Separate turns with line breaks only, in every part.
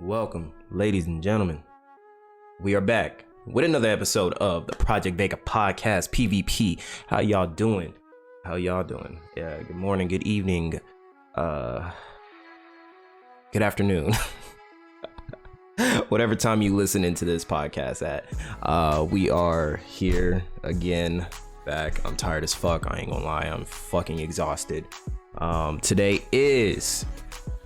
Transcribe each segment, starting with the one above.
Welcome, ladies and gentlemen. We are back with another episode of the Project Vega podcast, P.V.P. How y'all doing? Yeah, good morning, good evening, good afternoon. Whatever time you listen into this podcast at. We are here again, back. I'm tired as fuck. I ain't gonna lie. I'm fucking exhausted. Today is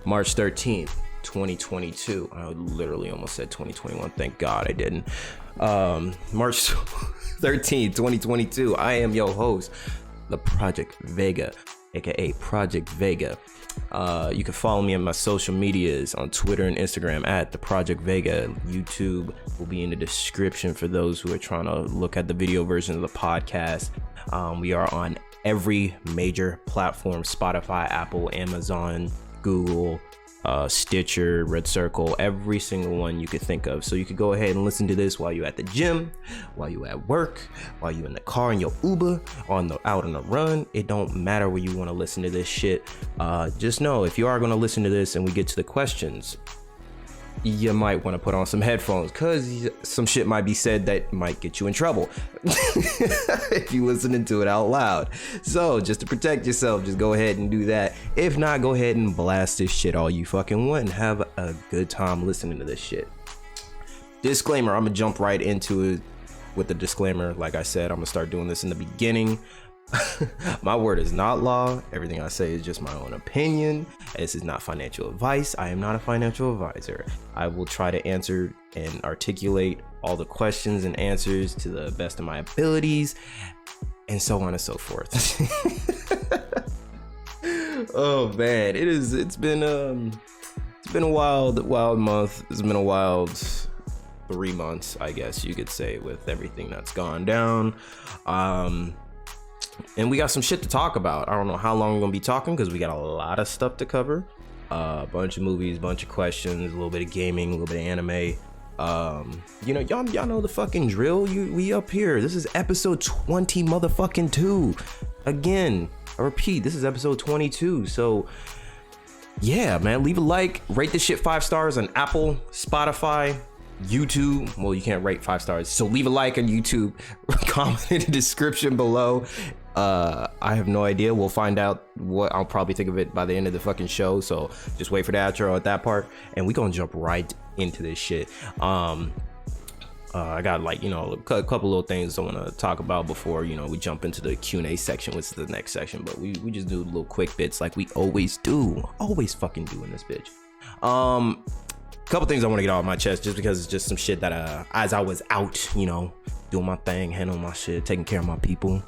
March 13th. 2022. I literally almost said 2021. Thank God I didn't. March 13th, 2022. I am your host, the Project Vega, aka Project Vega. You can follow me on my social medias on Twitter and Instagram at the Project Vega. YouTube will be in the description for those who are trying to look at the video version of the podcast. We are on every major platform: Spotify, Apple, Amazon, Google, Stitcher, Red Circle, every single one you could think of. So you could go ahead and listen to this while you're at the gym, while you're at work, while you're in the car in your Uber, out on the run. It don't matter where you want to listen to this shit. Just know, if you are going to listen to this and we get to the questions, you might want to put on some headphones, because some shit might be said that might get you in trouble if you listening to it out loud. So just to protect yourself, just go ahead and do that. If not, go ahead and blast this shit all you fucking want and have a good time listening to this shit. Disclaimer, I'm gonna jump right into it with the disclaimer. Like I said, I'm gonna start doing this in the beginning. My word is not law. Everything I say is just my own opinion. This is not financial advice. I am not a financial advisor. I will try to answer and articulate all the questions and answers to the best of my abilities, and so on and so forth. Oh man, it's been a wild month. It's been a wild 3 months, I guess you could say, with everything that's gone down. And we got some shit to talk about. I don't know how long we're gonna be talking, because we got a lot of stuff to cover. A bunch of movies, bunch of questions, a little bit of gaming, a little bit of anime. Y'all know the fucking drill. We up here. This is episode 20 motherfucking 2. Again, I repeat, this is episode 22. So yeah, man, leave a like, rate this shit 5 stars on Apple, Spotify, YouTube. Well, you can't rate 5 stars, so leave a like on YouTube. Comment in the description below. I have no idea. We'll find out. What I'll probably think of it by the end of the fucking show, so just wait for the outro at that part, and we gonna jump right into this shit. I got a couple little things I want to talk about before we jump into the Q&A section, which is the next section. But we just do little quick bits like we always fucking do in this bitch. Couple things I want to get off my chest, just because it's just some shit that as I was out, doing my thing, handling my shit, taking care of my people.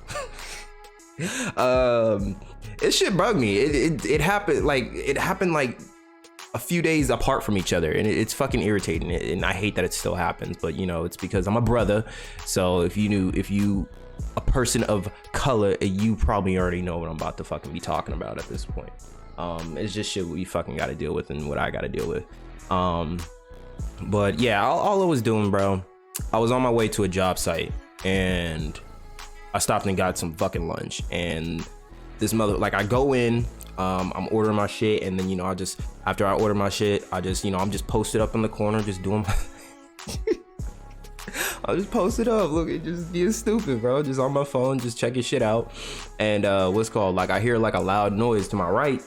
It shit bugged me. It happened like a few days apart from each other, and it's fucking irritating. And I hate that it still happens, but it's because I'm a brother. So if you a person of color, you probably already know what I'm about to fucking be talking about at this point. It's just shit we fucking got to deal with, and what I got to deal with. But yeah, all I was doing, bro, I was on my way to a job site, and I stopped and got some fucking lunch. And this I go in, I'm ordering my shit, and then after I order my shit, I'm just posted up in the corner, just doing my I just posted up, look, just being stupid, bro, just on my phone, just checking shit out. And I hear a loud noise to my right,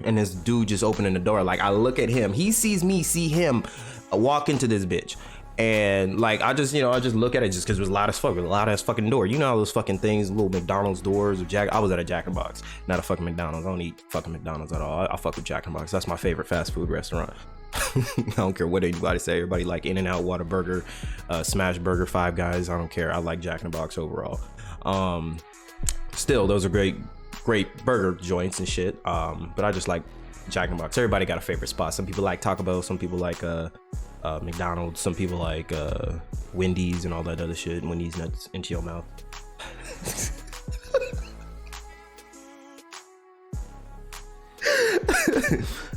and this dude just opening the door. I look at him, he sees me see him walk into this bitch, and I just look at it, just because it was loud as fucking door. How those fucking things, little McDonald's doors. I was at a Jack in the Box, not a fucking McDonald's. I don't eat fucking McDonald's at all. I fuck with Jack in the Box. That's my favorite fast food restaurant. I don't care what anybody say. Everybody like In-N-Out, Whataburger, Smash Burger, Five Guys. I don't care. I like Jack in the Box overall. Still, those are great burger joints and shit. But I just like Jack in the Box. Everybody got a favorite spot. Some people like Taco Bell, some people like McDonald's, some people like Wendy's and all that other shit. Wendy's nuts into your mouth.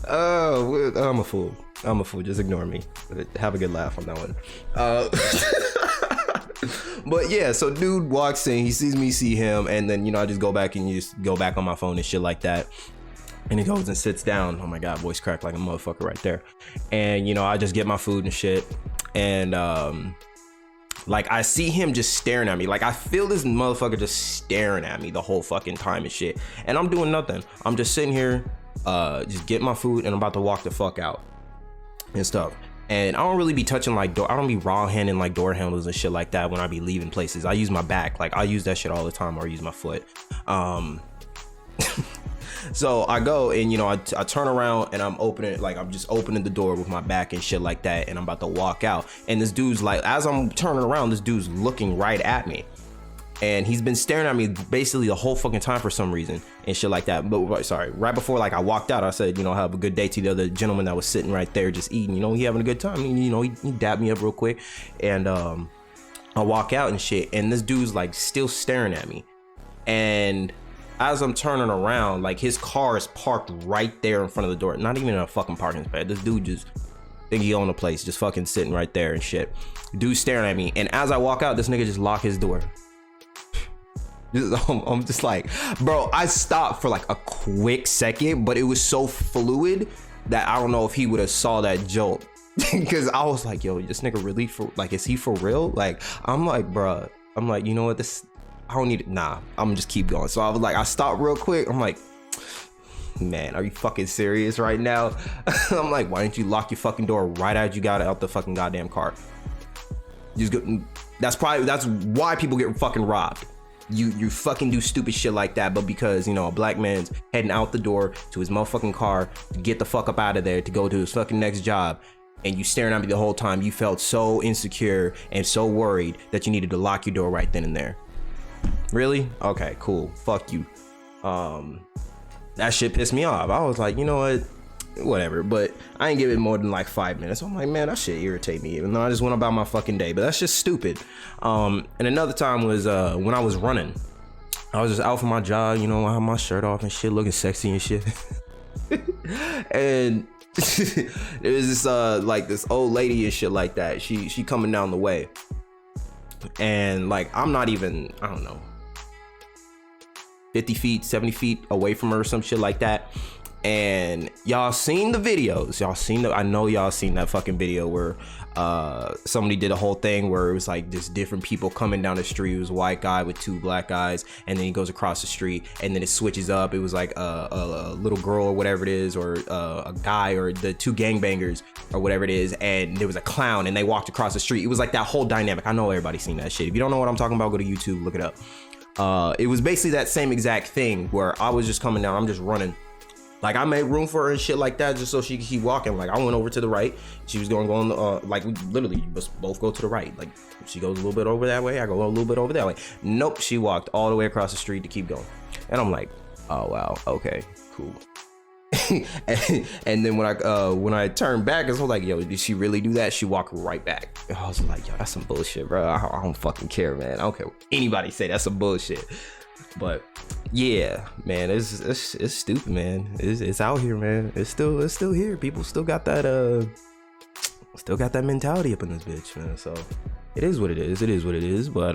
Oh, I'm a fool. Just ignore me. Have a good laugh on that one. But yeah, so dude walks in, he sees me see him, and then I just go back on my phone and shit like that. And he goes and sits down. Oh my God, voice cracked like a motherfucker right there. And, you know, I just get my food and shit. And, like, I see him just staring at me. Like, I feel this motherfucker just staring at me the whole fucking time and shit. And I'm doing nothing. I'm just sitting here, just getting my food, and I'm about to walk the fuck out and stuff. And I don't really be touching like I don't be raw handing like door handles and shit like that when I be leaving places. I use my back. Like, I use that shit all the time, or I use my foot. So I go and, you know, I turn around and I'm just opening the door with my back and shit like that, and I'm about to walk out, and this dude's like, as I'm turning around, this dude's looking right at me, and he's been staring at me basically the whole fucking time for some reason and shit like that. But sorry, right before like I walked out, I said, you know, have a good day to the other gentleman that was sitting right there just eating, you know, he having a good time. And, you know, he dabbed me up real quick, and I walk out and shit, and this dude's like still staring at me. And as I'm turning around, like, his car is parked right there in front of the door, not even in a fucking parking spot. This dude just think he own the place, just fucking sitting right there and shit. Dude staring at me, and as I walk out, this nigga just lock his door. I'm just like, bro, I stopped for like a quick second, but it was so fluid that I don't know if he would have saw that jolt. Because I was like, yo, this nigga really is he for real? Like, I'm like, bro, I'm like, you know what, I don't need it. Nah, I'm gonna just keep going. So I was like, I stopped real quick. I'm like, man, are you fucking serious right now? I'm like, why didn't you lock your fucking door right as you got out the fucking goddamn car? That's why people get fucking robbed. You fucking do stupid shit like that, but because, you know, a black man's heading out the door to his motherfucking car to get the fuck up out of there to go to his fucking next job, and you staring at me the whole time, you felt so insecure and so worried that you needed to lock your door right then and there. Really? Okay, cool. Fuck you. That shit pissed me off. I was like, you know what? Whatever. But I ain't give it more than like 5 minutes. I'm like, man, that shit irritate me. Even though I just went about my fucking day. But that's just stupid. And another time was when I was running. I was just out for my job, you know, I had my shirt off and shit, looking sexy and shit. And there was this like this old lady and shit like that. She coming down the way. And like, I'm not even, I don't know, 50 feet, 70 feet away from her or some shit like that. And y'all seen the videos. I know y'all seen that fucking video where somebody did a whole thing where it was like just different people coming down the street. It was a white guy with 2 black guys, and then he goes across the street, and then it switches up. It was like a little girl or whatever it is, or a guy, or the 2 gangbangers or whatever it is, and there was a clown, and they walked across the street. It was like that whole dynamic. I know everybody's seen that shit. If you don't know what I'm talking about, go to YouTube, look it up. It was basically that same exact thing where I was just coming down, I'm just running. Like, I made room for her and shit like that just so she could keep walking. Like, I went over to the right. She was going like, we literally both go to the right. Like, she goes a little bit over that way, I go a little bit over that way. Nope, she walked all the way across the street to keep going. And I'm like, oh wow, okay, cool. and then when I turned back, I was like, yo, did she really do that? She walked right back. And I was like, yo, that's some bullshit, bro. I don't fucking care, man. I don't care what anybody say. That's some bullshit. But yeah, man, it's stupid, man. It's out here, man. It's still here. People still got that mentality up in this bitch, man. So it is what it is. It is what it is. But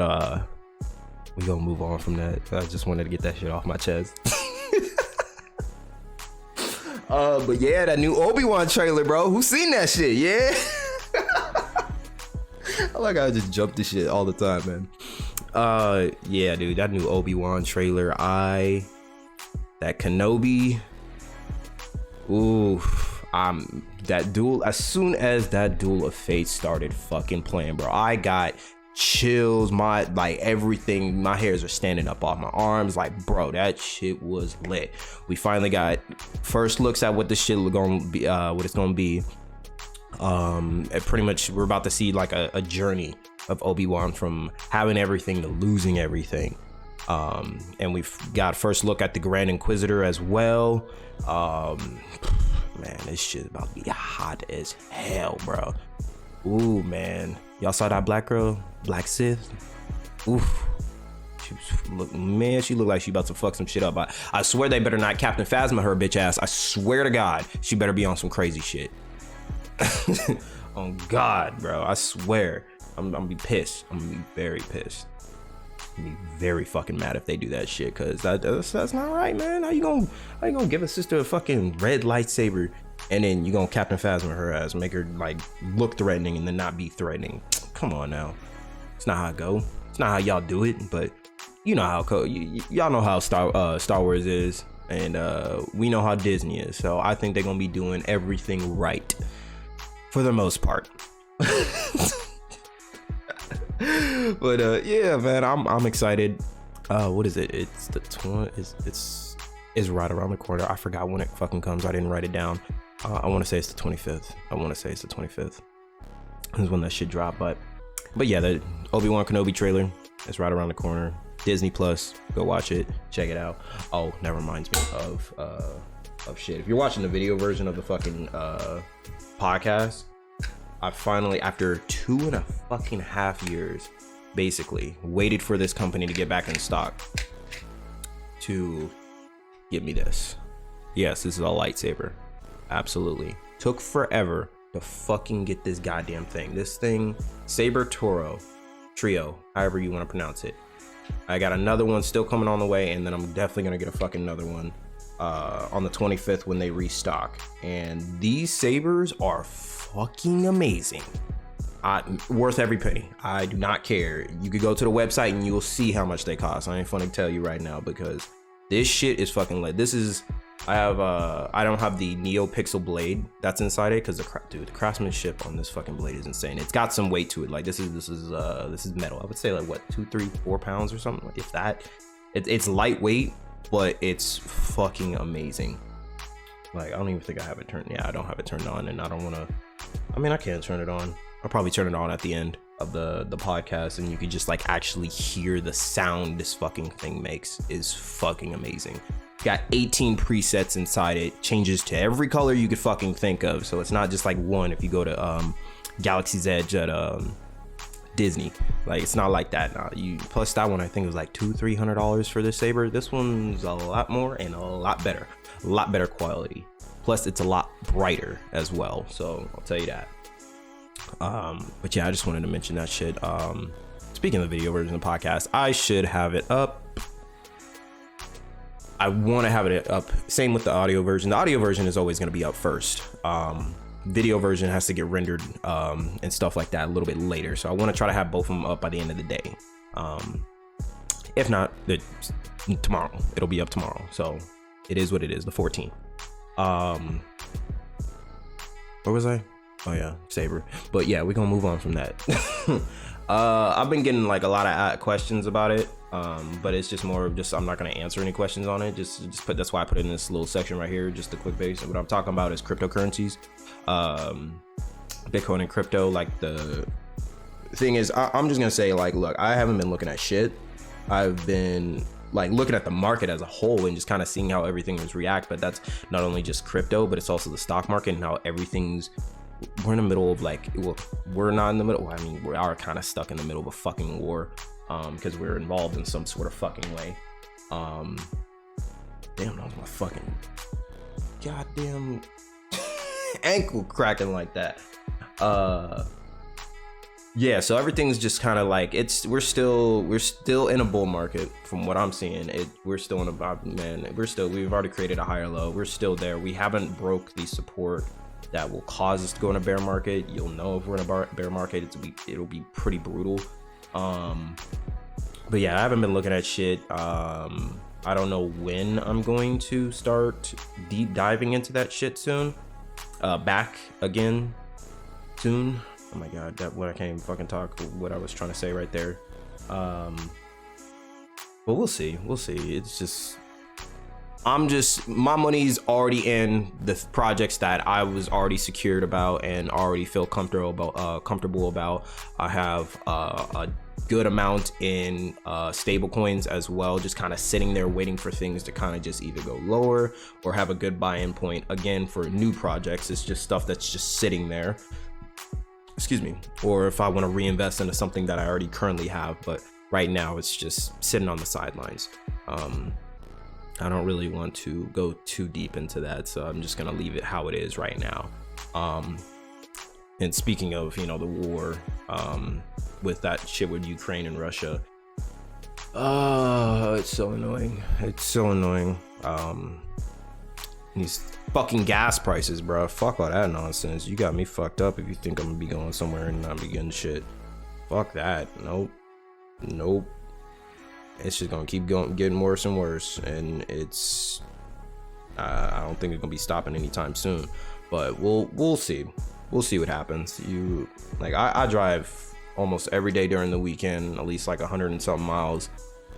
we gonna move on from that. I just wanted to get that shit off my chest. But yeah, that new Obi-Wan trailer, bro. Who seen that shit? Yeah. I like how I just jump this shit all the time, man. Yeah, dude, that new Obi-Wan trailer, that Kenobi, ooh, that duel, as soon as that Duel of Fate started fucking playing, bro, I got chills, like everything, my hairs are standing up off my arms, like, bro, that shit was lit. We finally got first looks at what this shit gonna be, what it's gonna be. Pretty much we're about to see like a journey of Obi-Wan from having everything to losing everything. And we've got first look at the Grand Inquisitor as well. Man, this shit about to be hot as hell, bro. Ooh, man, y'all saw that black girl, Black Sith? Oof. She looked like she about to fuck some shit up. I swear they better not Captain Phasma her bitch ass. I swear to God, she better be on some crazy shit. Oh God, bro, I swear. I'm gonna be pissed. I'm gonna be very pissed. be very fucking mad if they do that shit, because that's not right, man. How you gonna give a sister a fucking red lightsaber and then you gonna Captain Phasma her ass, make her like look threatening and then not be threatening? Come on now, it's not how it go. It's not how y'all do it, but you know how y'all know how Star Wars is, and we know how Disney is. So I think they're gonna be doing everything right for the most part. But yeah, man, I'm excited. What is it? It's the 20. It's right around the corner. I forgot when it fucking comes. I didn't write it down. I want to say it's the 25th. Is when that shit dropped. But yeah, the Obi-Wan Kenobi trailer is right around the corner. Disney Plus, go watch it, check it out. Oh, that reminds me of shit. If you're watching the video version of the fucking podcast, I finally, after 2.5 years, basically waited for this company to get back in stock to give me this. Yes, this is a lightsaber. Absolutely. Took forever to fucking get this goddamn thing. This thing, Saber Trio, however you want to pronounce it. I got another one still coming on the way, and then I'm definitely gonna get a fucking another one on the 25th when they restock. And these sabers are fucking amazing. Worth every penny. I do not care. You could go to the website and you'll see how much they cost. I ain't funny to tell you right now, because this shit is fucking lit. This is, I don't have the Neo Pixel blade that's inside it, because the craftsmanship on this fucking blade is insane. It's got some weight to it. Like this is metal. I would say like what, 2, 3, 4 pounds or something, if that. It's lightweight, but it's fucking amazing. Like I don't even think I have it turned. Yeah, I don't have it turned on, and I don't want to. I mean, I can turn it on. I'll probably turn it on at the end of the podcast, and you could just like actually hear the sound this fucking thing makes. Is fucking amazing. Got 18 presets inside it, changes to every color you could fucking think of. So it's not just like one. If you go to Galaxy's Edge at Disney, like it's not like that. Plus that one, I think it was like $200-300 for this saber. This one's a lot more and a lot better quality. Plus it's a lot brighter as well, so I'll tell you that. But yeah, I just wanted to mention that shit. Speaking of the video version of the podcast, I should have it up. I want to have it up. Same with the audio version. The audio version is always going to be up first. Video version has to get rendered and stuff like that a little bit later. So I want to try to have both of them up by the end of the day. If not, tomorrow. It'll be up tomorrow. So it is what it is. The 14th. Where was I? Oh yeah, Saber. But yeah, we're gonna move on from that. I've been getting like a lot of questions about it, but it's just more of just, I'm not gonna answer any questions on it. Just put, that's why I put it in this little section right here, just a quick base. What I'm talking about is cryptocurrencies, Bitcoin and crypto. Like the thing is, I'm just gonna say, like, look, I haven't been looking at shit. I've been like looking at the market as a whole and just kind of seeing how everything is react. But that's not only just crypto, but it's also the stock market and how everything's. We're in the middle of like, well, we're not in the middle. I mean, we are kind of stuck in the middle of a fucking war, because we're involved in some sort of fucking way. Damn, that was my fucking goddamn ankle cracking like that. Yeah, so everything's just kind of like, we're still in a bull market from what I'm seeing. We're still in a, we've already created a higher low. We're still there. We haven't broke the support that will cause us to go in a bear market. You'll know if we're in a bear market. It'll be pretty brutal. But yeah, I haven't been looking at shit. I don't know when I'm going to start deep diving into that shit soon. Back again soon. Oh my god, that what I can't even fucking talk what I was trying to say right there. But we'll see. It's just, my money's already in the projects that I was already secured about and already feel comfortable about. I have a good amount in stable coins as well, just kind of sitting there waiting for things to kind of just either go lower or have a good buy-in point. Again, for new projects, it's just stuff that's just sitting there. Excuse me. Or if I want to reinvest into something that I already currently have, but right now it's just sitting on the sidelines. I don't really want to go too deep into that, so I'm just gonna leave it how it is right now. And speaking of, the war, with that shit with Ukraine and Russia, It's so annoying. It's so annoying. These fucking gas prices, bro. Fuck all that nonsense. You got me fucked up if you think I'm gonna be going somewhere and not be getting shit. Fuck that. Nope. It's just gonna keep getting worse and worse, and it's I don't think it's gonna be stopping anytime soon. But we'll see. We'll see what happens. I drive almost every day during the weekend, at least like 100 and something miles,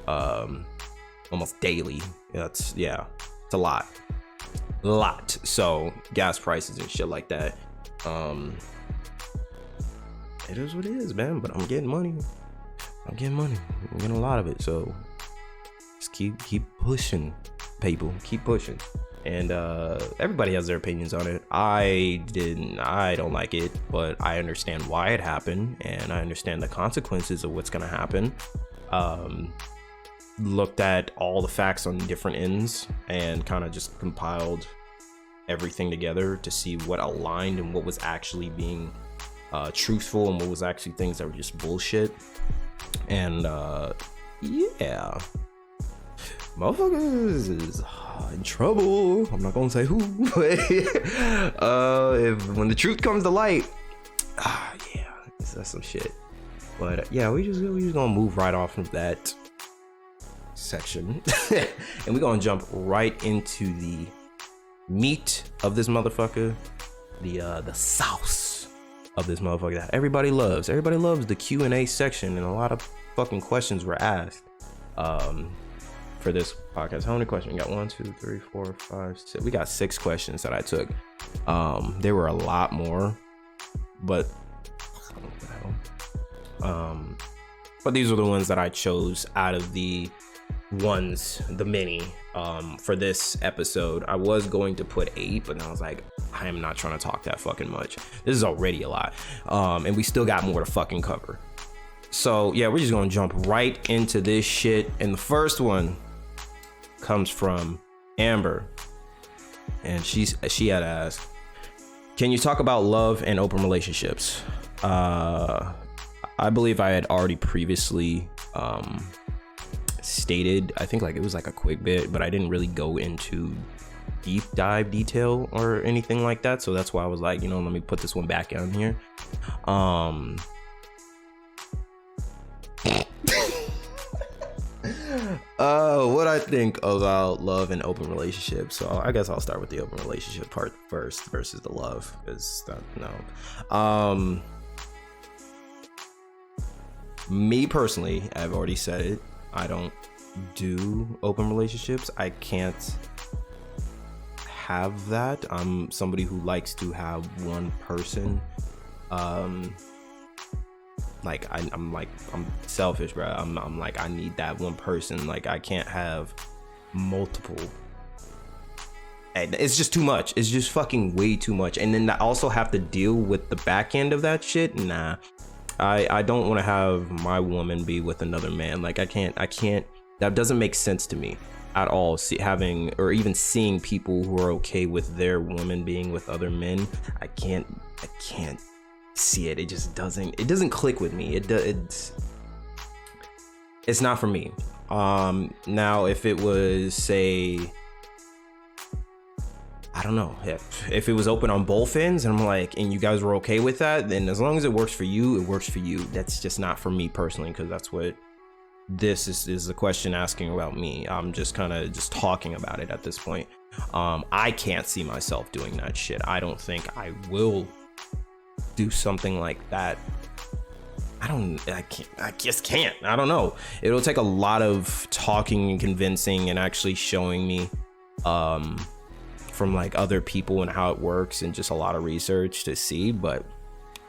almost daily. It's a lot. So gas prices and shit like that. It is what it is, man. But I'm getting money. I'm getting a lot of it. So just keep pushing, people. Keep pushing. And everybody has their opinions on it. I don't like it, but I understand why it happened, and I understand the consequences of what's gonna happen. Looked at all the facts on different ends and kind of just compiled everything together to see what aligned and what was actually being truthful and what was actually things that were just bullshit. And motherfuckers is in trouble. I'm not gonna say who, but when the truth comes to light, that's some shit. But we just gonna move right off from that section and we're gonna jump right into the meat of this motherfucker, the sauce of this motherfucker that everybody loves. Everybody loves the Q&A section, and a lot of fucking questions were asked for this podcast. How many questions? We got 1, 2, 3, 4, 5, 6. We got 6 questions that I took. There were a lot more, but these were the ones that I chose out of the many for this episode. I was going to put 8, but then I was like, I am not trying to talk that fucking much. This is already a lot, and we still got more to fucking cover. So we're just gonna jump right into this shit. And the first one comes from Amber, and she had asked, can you talk about love and open relationships? I believe I had already previously stated, I think it was like a quick bit, but I didn't really go into deep dive detail or anything like that. So that's why I was like, let me put this one back on here. What I think about love and open relationships. So I guess I'll start with the open relationship part first versus the love, because me personally, I've already said it, I don't do open relationships. I can't have that. I'm somebody who likes to have one person. I'm selfish, bro. I'm like, I need that one person. Like, I can't have multiple. It's just too much. It's just fucking way too much. And then I also have to deal with the back end of that shit. Nah, I don't want to have my woman be with another man. Like, I can't. That doesn't make sense to me at all. Having or even seeing people who are okay with their woman being with other men. I can't see it. It just doesn't click with me. It's not for me. Now if it was, say, I don't know, if it was open on both ends and I'm like, and you guys were okay with that, then as long as it works for you, it works for you. That's just not for me personally, because that's what this is the question asking about me. I'm just kind of just talking about it at this point. I can't see myself doing that shit. I don't think I will do something like that. I just can't. I don't know. It'll take a lot of talking and convincing and actually showing me from like other people and how it works, and just a lot of research to see. But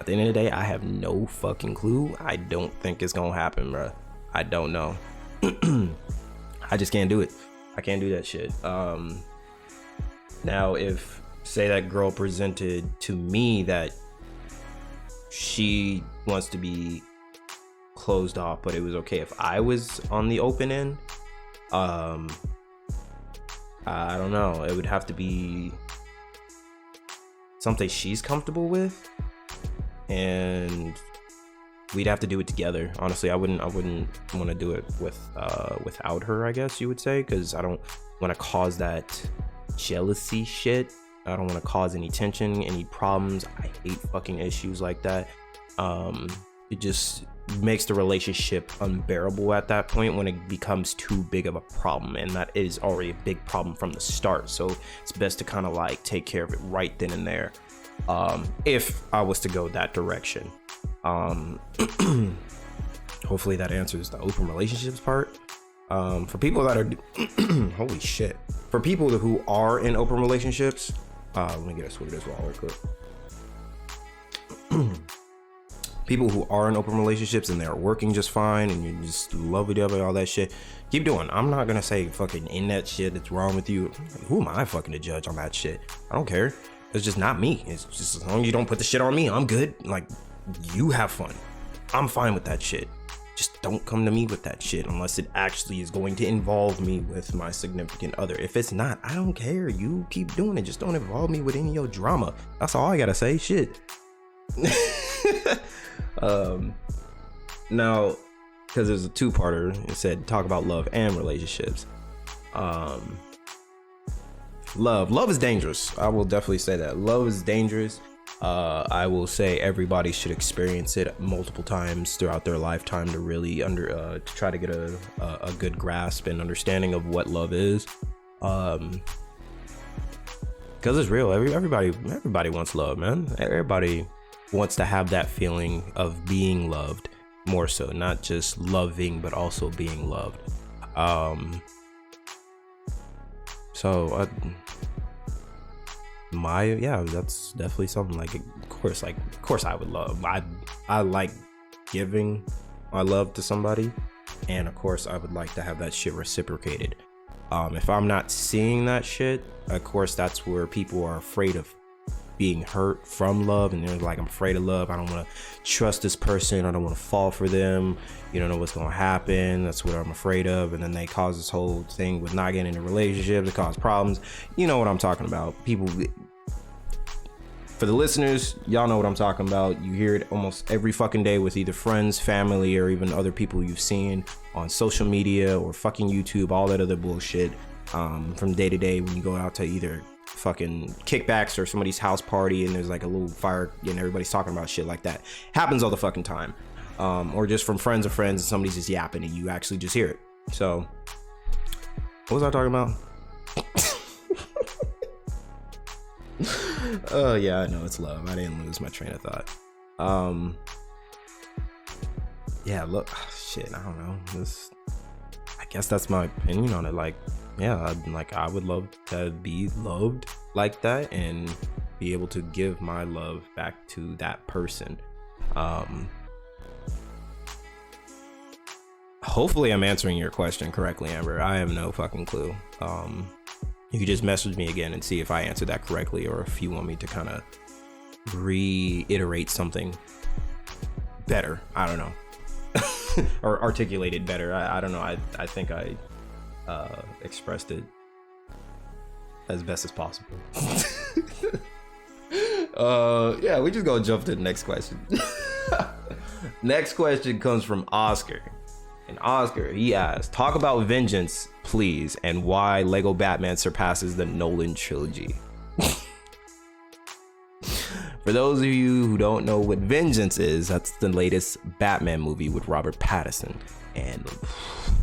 at the end of the day, I have no fucking clue. I don't think it's gonna happen, bro. I don't know. I just can't do it. I can't do that shit. Now, if, say, that girl presented to me that she wants to be closed off, but it was okay if I was on the open end, I don't know. It would have to be something she's comfortable with, and we'd have to do it together. Honestly, I wouldn't want to do it without her, I guess you would say, because I don't want to cause that jealousy shit. I don't want to cause any tension, any problems. I hate fucking issues like that. It just makes the relationship unbearable at that point when it becomes too big of a problem, and that is already a big problem from the start. So it's best to kind of like take care of it right then and there, if I was to go that direction. Hopefully that answers the open relationships part. For people that are holy shit, for people who are in open relationships, let me get a swig of this water real quick. People who are in open relationships and they're working just fine and you just love each other, all that shit, keep doing. I'm not gonna say fucking in that shit that's wrong with you. Who am I fucking to judge on that shit? I don't care. It's just not me. It's just, as long as you don't put the shit on me, I'm good. Like, you have fun. I'm fine with that shit. Just don't come to me with that shit unless it actually is going to involve me with my significant other. If it's not, I don't care. You keep doing it. Just don't involve me with any of your drama. That's all I gotta say. Shit. Now, because there's a two-parter, it said talk about love and relationships. Love is dangerous. I will definitely say that love is dangerous. I will say everybody should experience it multiple times throughout their lifetime to really to try to get a good grasp and understanding of what love is. Because it's real. Everybody wants love, man. Everybody wants to have that feeling of being loved, more so, not just loving but also being loved. That's definitely something. Like, of course I would love. I like giving my love to somebody, and of course I would like to have that shit reciprocated. If I'm not seeing that shit, of course that's where people are afraid of being hurt from love, and they're like, I'm afraid of love. I don't want to trust this person. I don't want to fall for them. You don't know what's going to happen. That's what I'm afraid of. And then they cause this whole thing with not getting into relationships. It cause problems. You know what I'm talking about. People, for the listeners, y'all know what I'm talking about. You hear it almost every fucking day with either friends, family, or even other people you've seen on social media or fucking YouTube, all that other bullshit, from day to day when you go out to either fucking kickbacks or somebody's house party and there's like a little fire and everybody's talking about shit like that. Happens all the fucking time. Or just from friends of friends and somebody's just yapping and you actually just hear it. So what was I talking about? Oh yeah, I know, it's love. I didn't lose my train of thought. Yeah, look, shit, I don't know. I guess that's my opinion on it. Like, yeah, I would love to be loved like that and be able to give my love back to that person. Hopefully I'm answering your question correctly, Amber. I have no fucking clue. You can just message me again and see if I answered that correctly, or if you want me to kind of reiterate something better. I don't know. Or articulate it better. I don't know. I think I expressed it as best as possible. Yeah, we just gonna jump to the next question. Next question comes from Oscar. And Oscar, he asked, talk about Vengeance, please, and why Lego Batman surpasses the Nolan trilogy. For those of you who don't know what Vengeance is, that's the latest Batman movie with Robert Pattinson. And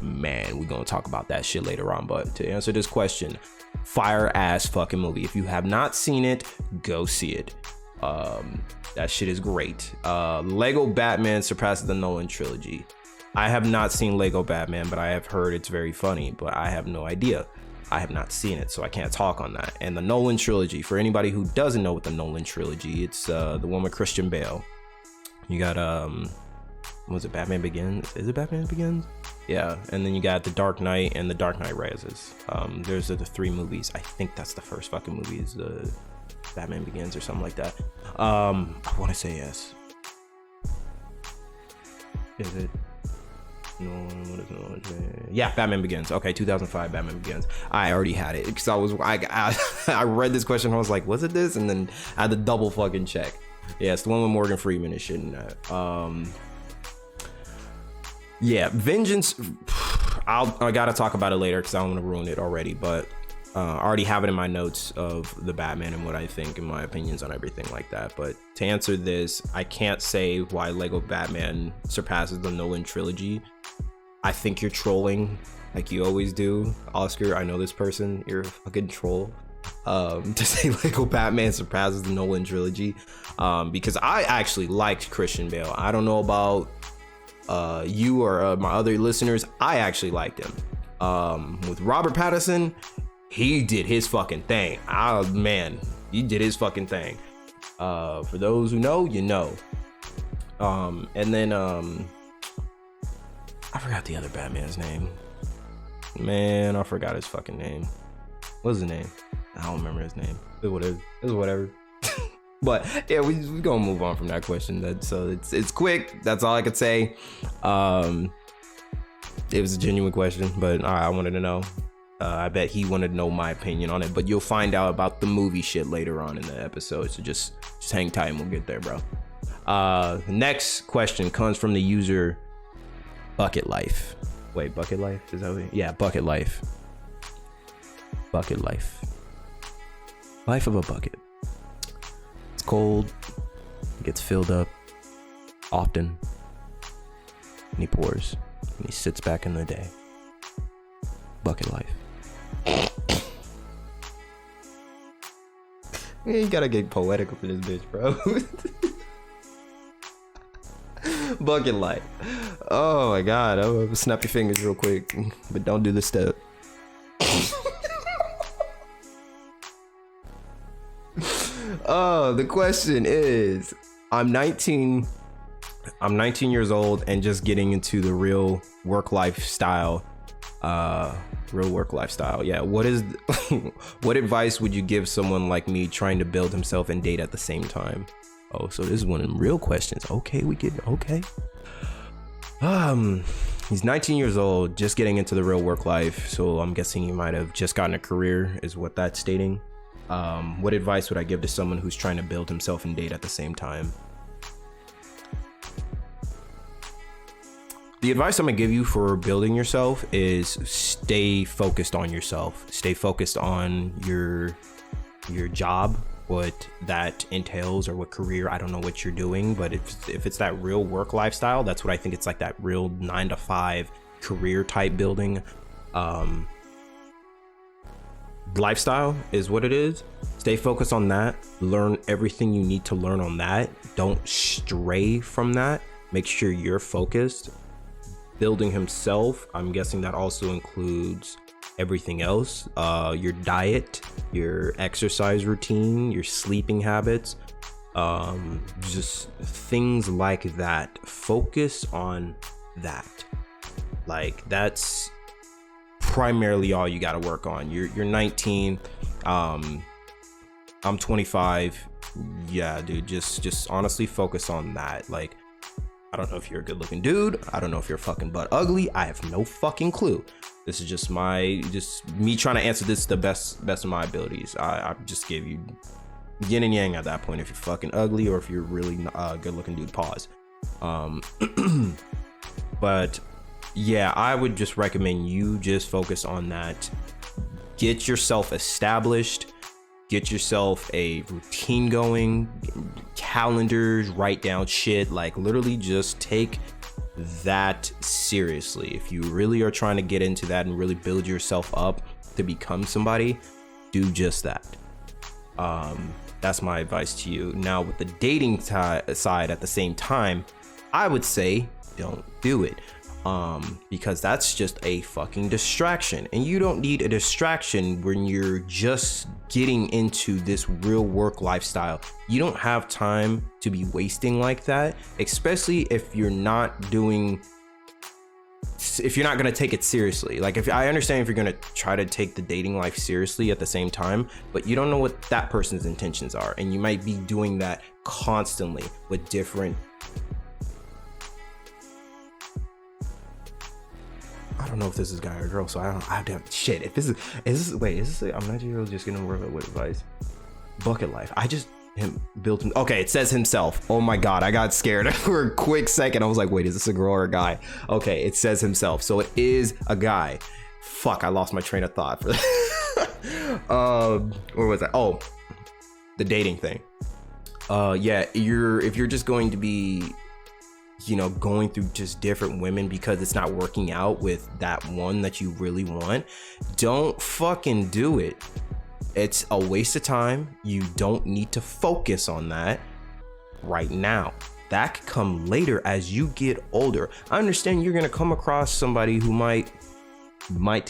man, we're gonna talk about that shit later on. But to answer this question, fire ass fucking movie. If you have not seen it, go see it. That shit is great. Lego Batman surpasses the Nolan trilogy. I have not seen Lego Batman, but I have heard it's very funny, but I have no idea. I have not seen it, so I can't talk on that. And the Nolan trilogy, for anybody who doesn't know what the Nolan trilogy, it's the one with Christian Bale. You got was it Batman Begins? Is it Batman Begins? Yeah, and then you got The Dark Knight and The Dark Knight Rises. There's the three movies. I think that's the first fucking movie, is the Batman Begins or something like that. I want to say yes. Is it? No, what is no? Yeah, Batman Begins. Okay, 2005 Batman Begins. I already had it because I read this question. I was like, was it this? And then I had to double fucking check. Yeah, it's the one with Morgan Freeman and shit in that. Yeah, vengeance. I gotta talk about it later because I don't want to ruin it already. But I already have it in my notes of the Batman and what I think and my opinions on everything like that. But to answer this, I can't say why Lego Batman surpasses the Nolan trilogy. I think you're trolling like you always do, Oscar. I know this person. You're a fucking troll. To say Lego Batman surpasses the Nolan trilogy, because I actually liked Christian Bale. I don't know about you or my other listeners. I actually liked him. With Robert Pattinson, he did his fucking thing. Man, he did his fucking thing. For those who know, you know. And then I forgot the other Batman's name. Man, I forgot his fucking name. What's his name? I don't remember his name. It was whatever. But yeah, we gonna move on from that question. So it's quick. That's all I could say. It was a genuine question, but I wanted to know. I bet he wanted to know my opinion on it, but you'll find out about the movie shit later on in the episode. So just hang tight and we'll get there, bro. Next question comes from the user Bucket Life. Wait, Bucket Life? Is that what? Yeah, Bucket Life. Bucket Life. Life of a bucket. It's cold. It gets filled up often. And he pours. And he sits back in the day. Bucket life. You gotta get poetic up in this bitch, bro. Bucket life. Oh my god. Oh, snap your fingers real quick. But don't do the step. Oh, the question is, I'm 19 years old and just getting into the real work lifestyle. Yeah. What advice would you give someone like me trying to build himself and date at the same time? Oh, so this is one of them real questions. Okay, we get it. Okay. He's 19 years old, just getting into the real work life. So I'm guessing he might have just gotten a career, is what that's stating. What advice would I give to someone who's trying to build himself and date at the same time? The advice I'm gonna give you for building yourself is stay focused on yourself. Stay focused on your job, what that entails, or what career. I don't know what you're doing, but if it's that real work lifestyle, that's what I think. It's like that real 9-to-5 career type building. Lifestyle is what it is. Stay focused on that. Learn everything you need to learn on that. Don't stray from that. Make sure you're focused. Building himself, I'm guessing that also includes everything else. Your diet, your exercise routine, your sleeping habits, just things like that. Focus on that. Like, that's primarily all you got to work on. You're 19. I'm 25. Yeah, dude, just honestly focus on that. Like, I don't know if you're a good looking dude. I don't know if you're fucking butt ugly. I have no fucking clue. This is just me trying to answer this to the best of my abilities. I just gave you yin and yang at that point. If you're fucking ugly or if you're really good looking dude, pause. But yeah, I would just recommend you just focus on that. Get yourself established. Get yourself a routine going, calendars, write down shit. Like, literally just take that seriously. If you really are trying to get into that and really build yourself up to become somebody, do just that. That's my advice to you. Now, with the dating side at the same time, I would say don't do it. Because that's just a fucking distraction, and you don't need a distraction when you're just getting into this real work lifestyle. You don't have time to be wasting like that, especially if you're not going to take it seriously. Like, if I understand if you're going to try to take the dating life seriously at the same time, but you don't know what that person's intentions are, and you might be doing that constantly with different. I don't know if this is a guy or a girl, so I have to have shit. If this is I'm not just getting over with advice. Bucket life. him built him. Okay, it says himself. Oh my god, I got scared for a quick second. I was like, wait, is this a girl or a guy? Okay, it says himself, so it is a guy. Fuck, I lost my train of thought for where was that? Oh, the dating thing. Yeah, if you're just going to be, you know, going through just different women because it's not working out with that one that you really want, don't fucking do it. It's a waste of time. You don't need to focus on that right now. That could come later as you get older. I understand you're gonna come across somebody who might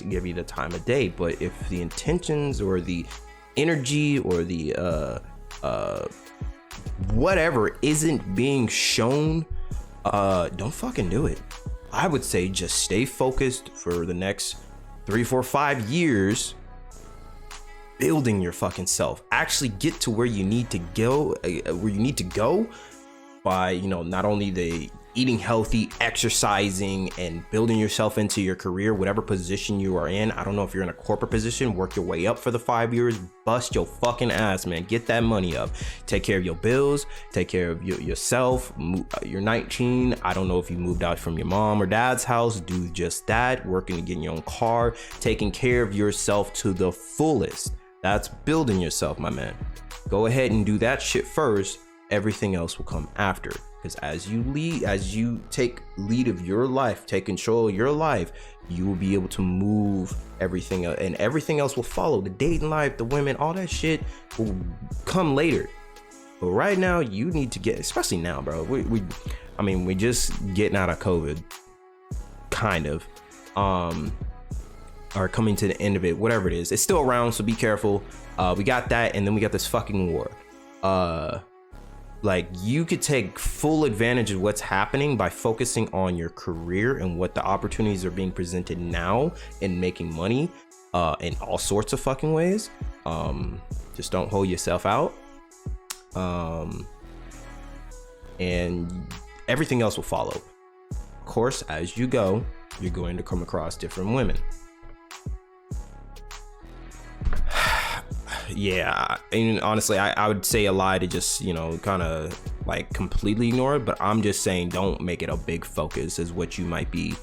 give you the time of day, but if the intentions or the energy or the whatever isn't being shown, don't fucking do it. I would say just stay focused for the next 3, 4, 5 years, building your fucking self. Actually get to where you need to go, by, you know, not only the eating healthy, exercising, and building yourself into your career, whatever position you are in. I don't know if you're in a corporate position, work your way up for the 5 years, bust your fucking ass, man. Get that money up. Take care of your bills, take care of yourself. You're 19. I don't know if you moved out from your mom or dad's house. Do just that. Working to get your own car, taking care of yourself to the fullest. That's building yourself, my man. Go ahead and do that shit first. Everything else will come after. Because as you take lead of your life, take control of your life, you will be able to move everything else, and everything else will follow. The dating life, the women, all that shit will come later. But right now, you need to get, especially now, bro. We just getting out of COVID, kind of, or coming to the end of it, whatever it is. It's still around, so be careful. We got that, and then we got this fucking war. Like, you could take full advantage of what's happening by focusing on your career and what the opportunities are being presented now and making money in all sorts of fucking ways. Just don't hold yourself out. And everything else will follow. Of course, as you go, you're going to come across different women. Yeah, and honestly, I would say a lie to just, you know, kind of like completely ignore it, but I'm just saying don't make it a big focus is what you might be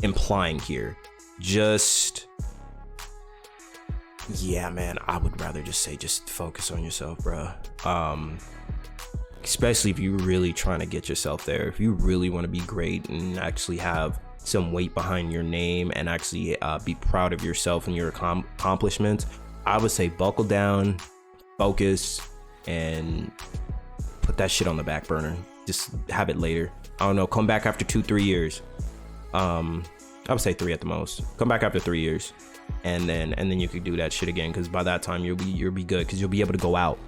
implying here. Just, yeah, man, I would rather just say just focus on yourself, bro. Especially if you're really trying to get yourself there. If you really want to be great and actually have some weight behind your name and actually be proud of yourself and your accomplishments, I would say buckle down, focus, and put that shit on the back burner. Just have it later. I don't know, come back after 2-3 years. I would say 3 at the most. Come back after 3 years, and then you could do that shit again, because by that time you'll be good, because you'll be able to go out.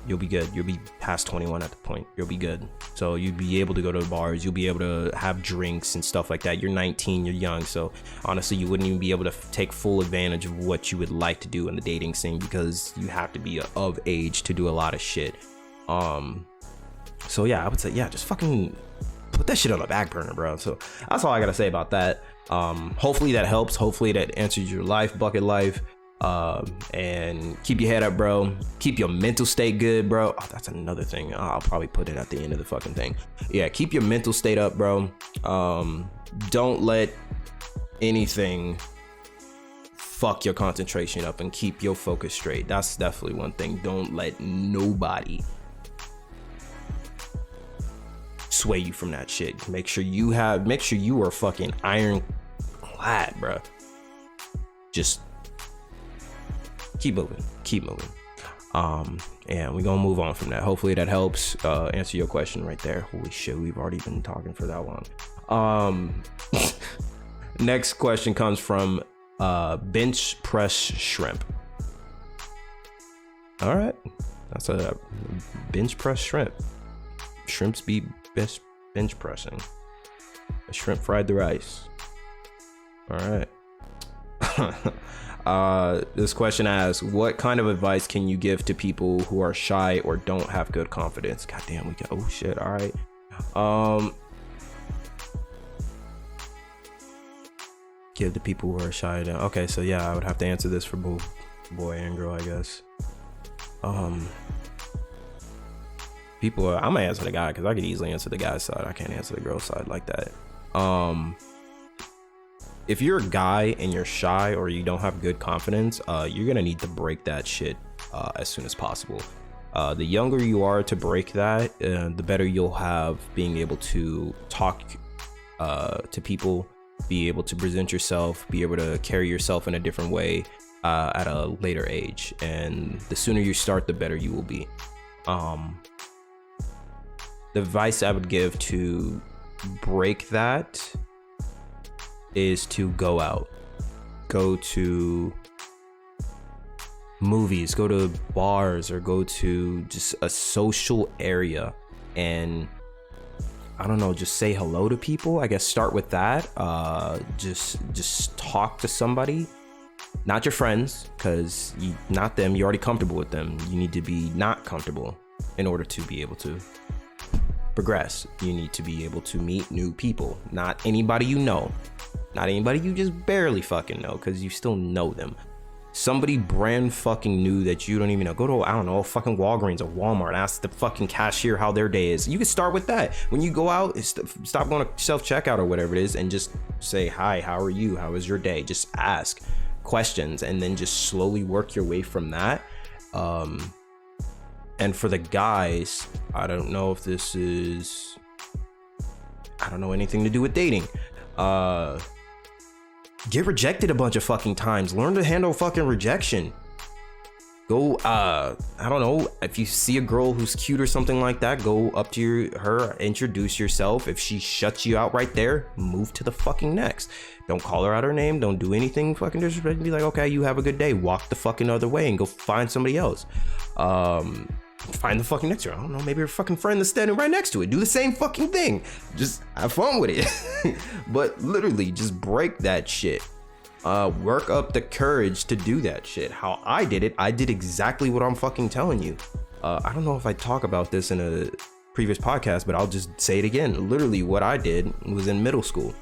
You'll be good. You'll be past 21 at the point. You'll be good. So you'll be able to go to bars. You'll be able to have drinks and stuff like that. You're 19, you're young. So honestly, you wouldn't even be able to take full advantage of what you would like to do in the dating scene, because you have to be of age to do a lot of shit. So yeah, I would say, yeah, just fucking put that shit on the back burner, bro. So that's all I gotta say about that. Hopefully that helps. Hopefully that answers your bucket life. And keep your head up, bro. Keep your mental state good, bro. Oh, that's another thing. I'll probably put it at the end of the fucking thing. Yeah, keep your mental state up, bro. Don't let anything fuck your concentration up, and keep your focus straight. That's definitely one thing. Don't let nobody sway you from that shit. Make sure you are fucking ironclad, bro. Just keep moving. And we're gonna move on from that. Hopefully that helps answer your question right there. Holy shit, we've already been talking for that long. Next question comes from bench press shrimp. All right, that's a bench press shrimp. Shrimps be best bench pressing. A shrimp fried the rice. All right. This question asks, what kind of advice can you give to people who are shy or don't have good confidence? God damn, we got, oh shit, all right. Give to people who are shy. Okay, so yeah, I would have to answer this for both boy and girl, I guess. people I'm gonna answer the guy because I could easily answer the guy's side. I can't answer the girl's side like that. If you're a guy and you're shy or you don't have good confidence, you're gonna need to break that shit as soon as possible. The younger you are to break that, the better you'll have being able to talk to people, be able to present yourself, be able to carry yourself in a different way at a later age. And the sooner you start, the better you will be. The advice I would give to break that is to go out, go to movies, go to bars, or go to just a social area and I don't know, just say hello to people. I guess start with that. Just talk to somebody, not your friends, because not them, you're already comfortable with them. You need to be not comfortable in order to be able to progress. You need to be able to meet new people, not anybody you know, not anybody you just barely fucking know, because you still know them. Somebody brand fucking new that you don't even know. Go to, I don't know, fucking Walgreens or Walmart and ask the fucking cashier how their day is. You can start with that. When you go out, stop going to self-checkout or whatever it is and just say, hi, how are you? How was your day? Just ask questions and then just slowly work your way from that. And for the guys, I don't know if this is, I don't know anything to do with dating. Get rejected a bunch of fucking times. Learn to handle fucking rejection. Go, I don't know, if you see a girl who's cute or something like that, go up to her, introduce yourself. If she shuts you out right there, move to the fucking next. Don't call her out her name. Don't do anything fucking disrespectful. Be like, okay, you have a good day. Walk the fucking other way and go find somebody else. Find the fucking next girl. I don't know, maybe your fucking friend that's standing right next to it. Do the same fucking thing. Just have fun with it. But literally, just break that shit. Work up the courage to do that shit. How I did it, I did exactly what I'm fucking telling you. I don't know if I talk about this in a previous podcast, but I'll just say it again. Literally, what I did was in middle school.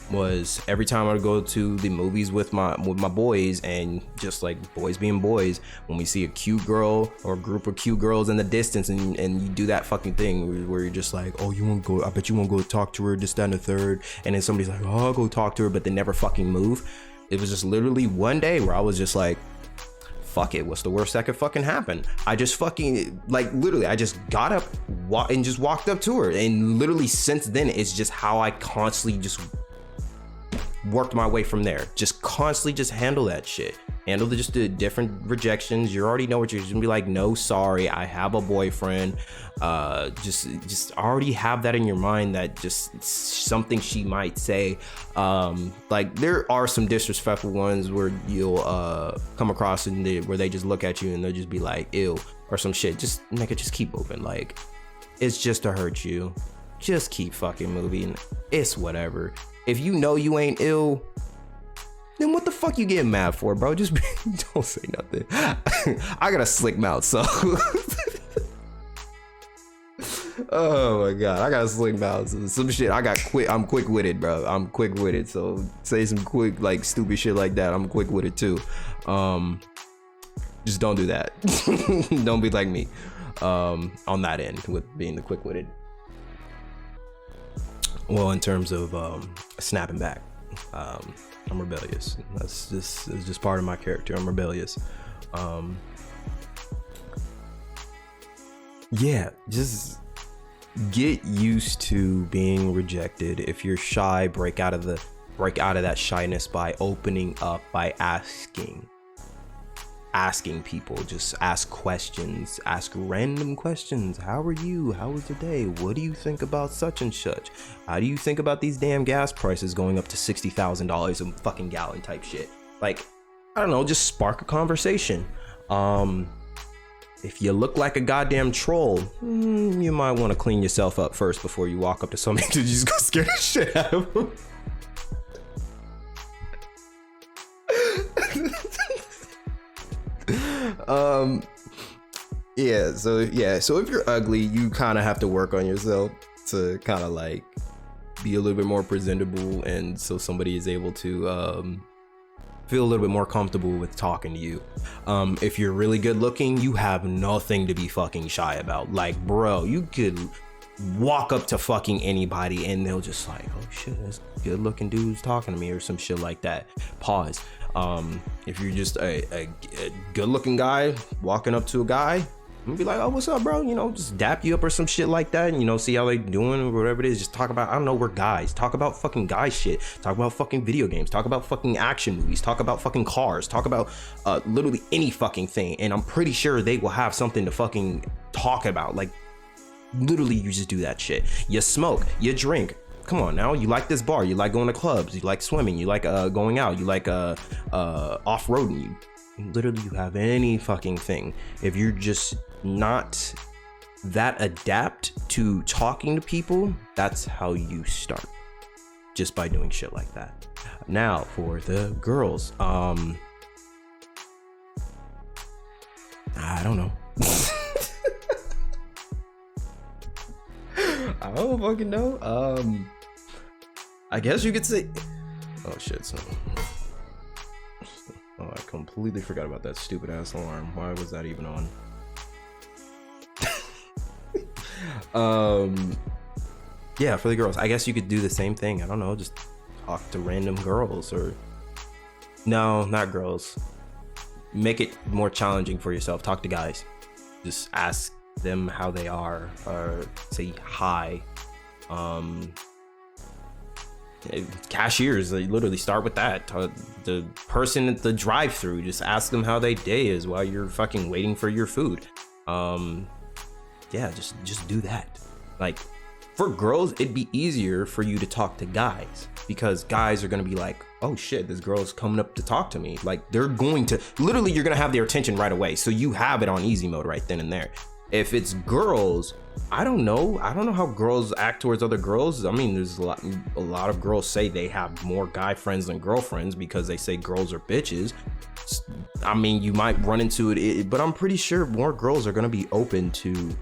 Was every time I would go to the movies with my boys, and just like boys being boys, when we see a cute girl or a group of cute girls in the distance, and you do that fucking thing where you're just like, oh, you won't go, I bet you won't go talk to her, this, that, and the third, and then somebody's like, oh, I'll go talk to her, but they never fucking move. It was just literally one day where I was just like, fuck it, what's the worst that could fucking happen? I just fucking, like, literally, I just got up and just walked up to her, and literally since then, it's just how I constantly just worked my way from there. Just constantly just handle that shit. Handle just the different rejections. You already know what you're gonna be like. No, sorry, I have a boyfriend. Just already have that in your mind, that just something she might say. Like, there are some disrespectful ones where you'll come across where they just look at you and they'll just be like, ew, or some shit. Just nigga, just keep moving. Like, it's just to hurt you. Just keep fucking moving. It's whatever. If you know you ain't ill, then what the fuck you getting mad for, bro? Just don't say nothing. I got a slick mouth, so. Oh my god, I got a slick mouth. So some shit, I'm quick-witted, bro. I'm quick-witted, so say some quick, like, stupid shit like that. I'm quick-witted too. Just don't do that. Don't be like me on that end with being the quick-witted. Well, in terms of snapping back, I'm rebellious. It's just part of my character. I'm rebellious. Yeah, just get used to being rejected. If you're shy, break out of that shyness by opening up, by asking people. Just ask questions, ask random questions. How are you? How was your day? What do you think about such and such? How do you think about these damn gas prices going up to $60,000 a fucking gallon type shit? Like, I don't know, just spark a conversation. If you look like a goddamn troll, you might want to clean yourself up first before you walk up to somebody to just go scare the shit out of them. So if you're ugly, you kind of have to work on yourself to kind of like be a little bit more presentable, and so somebody is able to feel a little bit more comfortable with talking to you. If you're really good looking, you have nothing to be fucking shy about. Like, bro, you could walk up to fucking anybody and they'll just like, oh shit, this good looking dude's talking to me or some shit like that. Pause. If you're just a good looking guy walking up to a guy, I'm gonna be like, oh, what's up, bro? You know, just dap you up or some shit like that, and, you know, see how they doing or whatever it is. Just talk about, I don't know, we're guys. Talk about fucking guy shit. Talk about fucking video games. Talk about fucking action movies. Talk about fucking cars. Talk about literally any fucking thing. And I'm pretty sure they will have something to fucking talk about. Like, literally, you just do that shit. You smoke. You drink. Come on now, you like this bar. You like going to clubs. You like swimming. You like going out. You like off-roading. You literally, you have any fucking thing. If you're just not that adept to talking to people, that's how you start, just by doing shit like that. Now for the girls, I don't know. I don't fucking know. I guess you could say, oh shit, so oh, I completely forgot about that stupid ass alarm. Why was that even on? Yeah, for the girls, I guess you could do the same thing. I don't know, just talk to random girls, or no, not girls. Make it more challenging for yourself. Talk to guys. Just ask them how they are, or say hi. Cashiers, they literally start with that. The person at the drive-thru, just ask them how their day is while you're fucking waiting for your food. Yeah, just do that. Like, for girls, it'd be easier for you to talk to guys, because guys are gonna be like, oh shit, this girl's coming up to talk to me. Like, they're going to, literally, you're gonna have their attention right away. So you have it on easy mode right then and there. If it's girls, I don't know how girls act towards other girls. I mean, there's a lot of girls say they have more guy friends than girlfriends because they say girls are bitches. I mean, you might run into it, but I'm pretty sure more girls are gonna be open to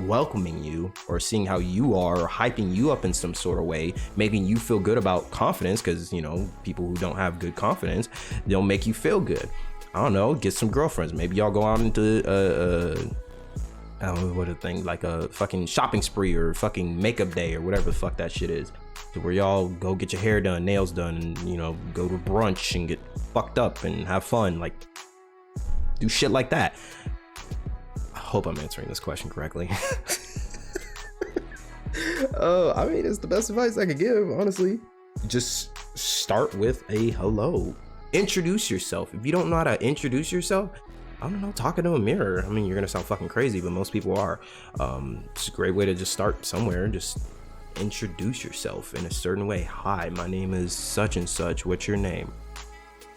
welcoming you, or seeing how you are, or hyping you up in some sort of way, making you feel good about confidence, because, you know, people who don't have good confidence, they'll make you feel good. I don't know, get some girlfriends. Maybe y'all go out into I don't know what a thing, like a fucking shopping spree or fucking makeup day or whatever the fuck that shit is, to where y'all go get your hair done, nails done, and, you know, go to brunch and get fucked up and have fun. Like, do shit like that. I hope I'm answering this question correctly. Oh, I mean, it's the best advice I could give, honestly. Just start with a hello. Introduce yourself. If you don't know how to introduce yourself, I don't know, talk into a mirror. I mean, you're gonna sound fucking crazy, but most people are. It's a great way to just start somewhere. Just introduce yourself in a certain way. Hi, my name is such and such. What's your name?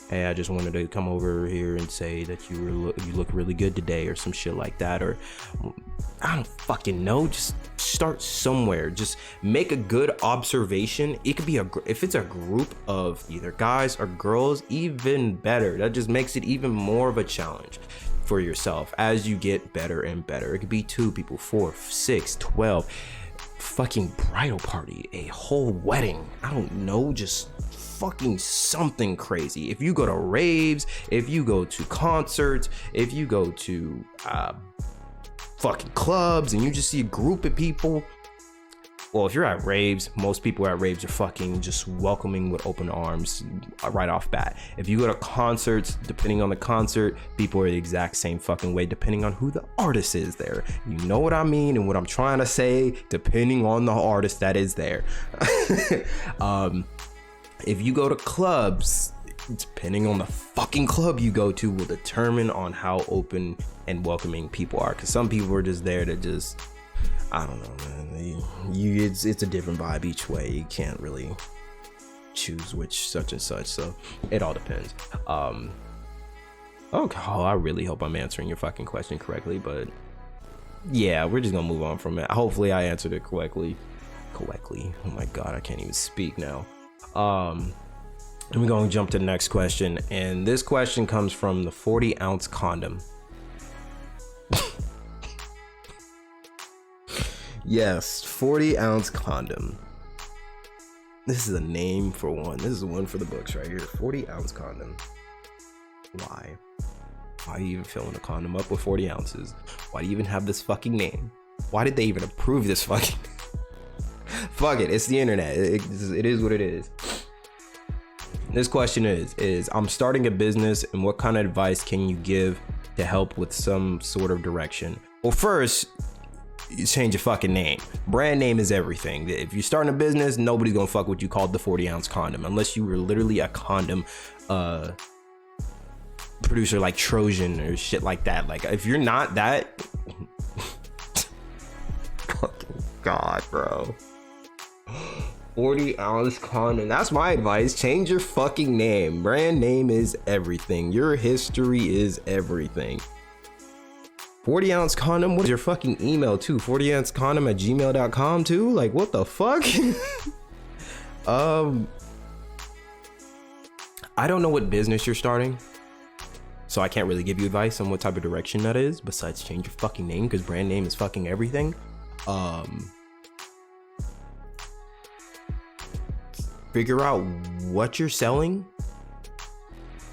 Hey, I just wanted to come over here and say that you look really good today, or some shit like that. Or I don't fucking know. Just start somewhere. Just make a good observation. It could be if it's a group of either guys or girls, even better. That just makes it even more of a challenge for yourself as you get better and better. It could be 2 people, 4, 6, 12. Fucking bridal party, a whole wedding. I don't know. Just fucking something crazy. If you go to raves, if you go to concerts, if you go to fucking clubs and you just see a group of people, well, if you're at raves, most people at raves are fucking just welcoming with open arms right off bat. If you go to concerts, depending on the concert, people are the exact same fucking way, depending on who the artist is there. You know what I mean and what I'm trying to say, depending on the artist that is there. If you go to clubs, depending on the fucking club you go to will determine on how open and welcoming people are. Because some people are just there to just, I don't know, man. It's a different vibe each way. You can't really choose which such and such. So it all depends. I really hope I'm answering your fucking question correctly. But yeah, we're just gonna move on from it. Hopefully I answered it correctly. Oh my god, I can't even speak now. And we're going to jump to the next question, and this question comes from the 40-ounce condom. Yes, 40-ounce condom. This is a name for one. This is one for the books right here. 40-ounce condom. Why? Why are you even filling a condom up with 40 ounces? Why do you even have this fucking name? Why did they even approve this fucking? Fuck it, it's the internet. It is what it is. This question is I'm starting a business, and what kind of advice can you give to help with some sort of direction? Well, first, you change your fucking name. Brand name is everything. If you're starting a business, nobody's gonna fuck with you called the 40-ounce condom, unless you were literally a condom producer like Trojan or shit like that. Like, if you're not that, fucking God, bro. 40-ounce condom. That's my advice. Change your fucking name. Brand name is everything. Your history is everything. 40-ounce condom. What is your fucking email too? 40ouncecondom@gmail.com too? Like, what the fuck? I don't know what business you're starting, so I can't really give you advice on what type of direction that is, besides change your fucking name, because brand name is fucking everything. Figure out what you're selling,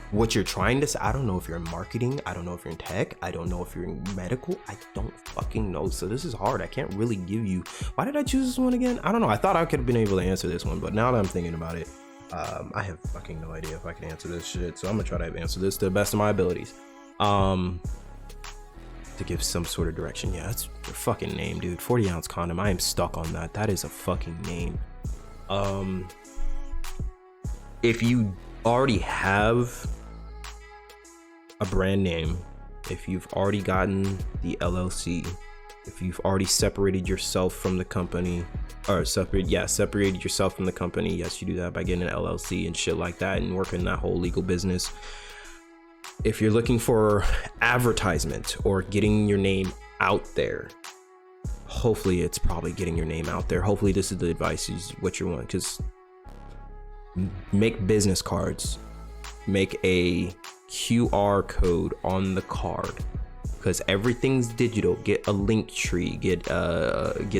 what you're trying to sell. I don't know if you're in marketing. I don't know if you're in tech. I don't know if you're in medical. I don't fucking know. So this is hard. I can't really give you. Why did I choose this one again? I don't know. I thought I could have been able to answer this one, but now that I'm thinking about it, I have fucking no idea if I can answer this shit. So I'm gonna try to answer this to the best of my abilities. To give some sort of direction. Yeah, that's your fucking name, dude. 40-ounce condom. I am stuck on that. That is a fucking name. If you already have a brand name, if you've already gotten the LLC, if you've already separated yourself from the company, or separated yourself from the company, yes, you do that by getting an LLC and shit like that and working that whole legal business. If you're looking for advertisement or getting your name out there, hopefully it's probably getting your name out there. Hopefully this is the advice, is what you want, because make business cards, make a QR code on the card, because everything's digital. Get a link tree, get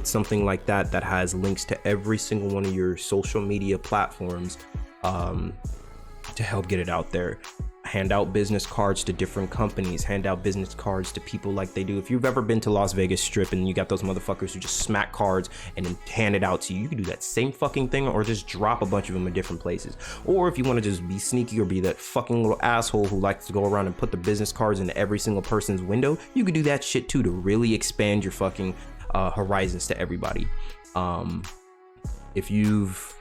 something like that has links to every single one of your social media platforms, to help get it out there. Hand out business cards to different companies, hand out business cards to people like they do. If you've ever been to Las Vegas Strip and you got those motherfuckers who just smack cards and then hand it out to you, you can do that same fucking thing, or just drop a bunch of them in different places. Or if you want to just be sneaky or be that fucking little asshole who likes to go around and put the business cards in every single person's window, you could do that shit too, to really expand your fucking horizons to everybody. If you've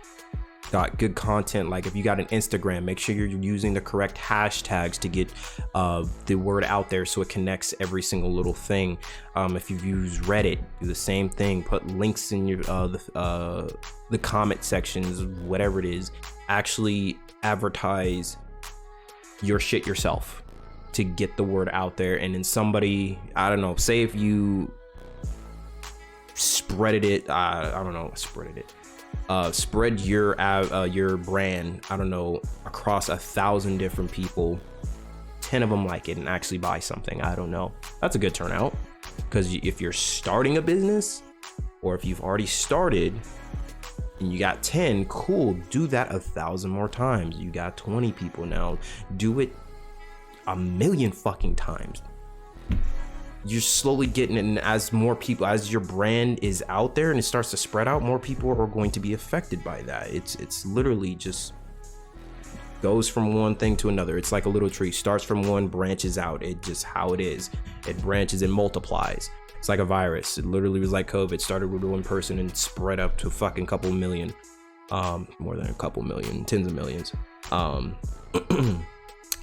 got good content, like if you got an Instagram, make sure you're using the correct hashtags to get the word out there so it connects every single little thing. If you've used Reddit, do the same thing. Put links in your the comment sections, whatever it is. Actually advertise your shit yourself to get the word out there. And then somebody, I don't know, say if you spread your brand, I don't know, across 1,000 different people, 10 of them like it and actually buy something. I don't know. That's a good turnout, because if you're starting a business, or if you've already started and you got 10, cool, do that 1,000 more times. You got 20 people now, do it 1,000,000 fucking times. You're slowly getting it, and as more people, as your brand is out there and it starts to spread out, more people are going to be affected by that. It's literally just goes from one thing to another. It's like a little tree, starts from one, branches out. It just how it is. It branches and multiplies. It's like a virus. It literally was like COVID. Started with one person and spread up to a fucking couple million, more than a couple million, tens of millions.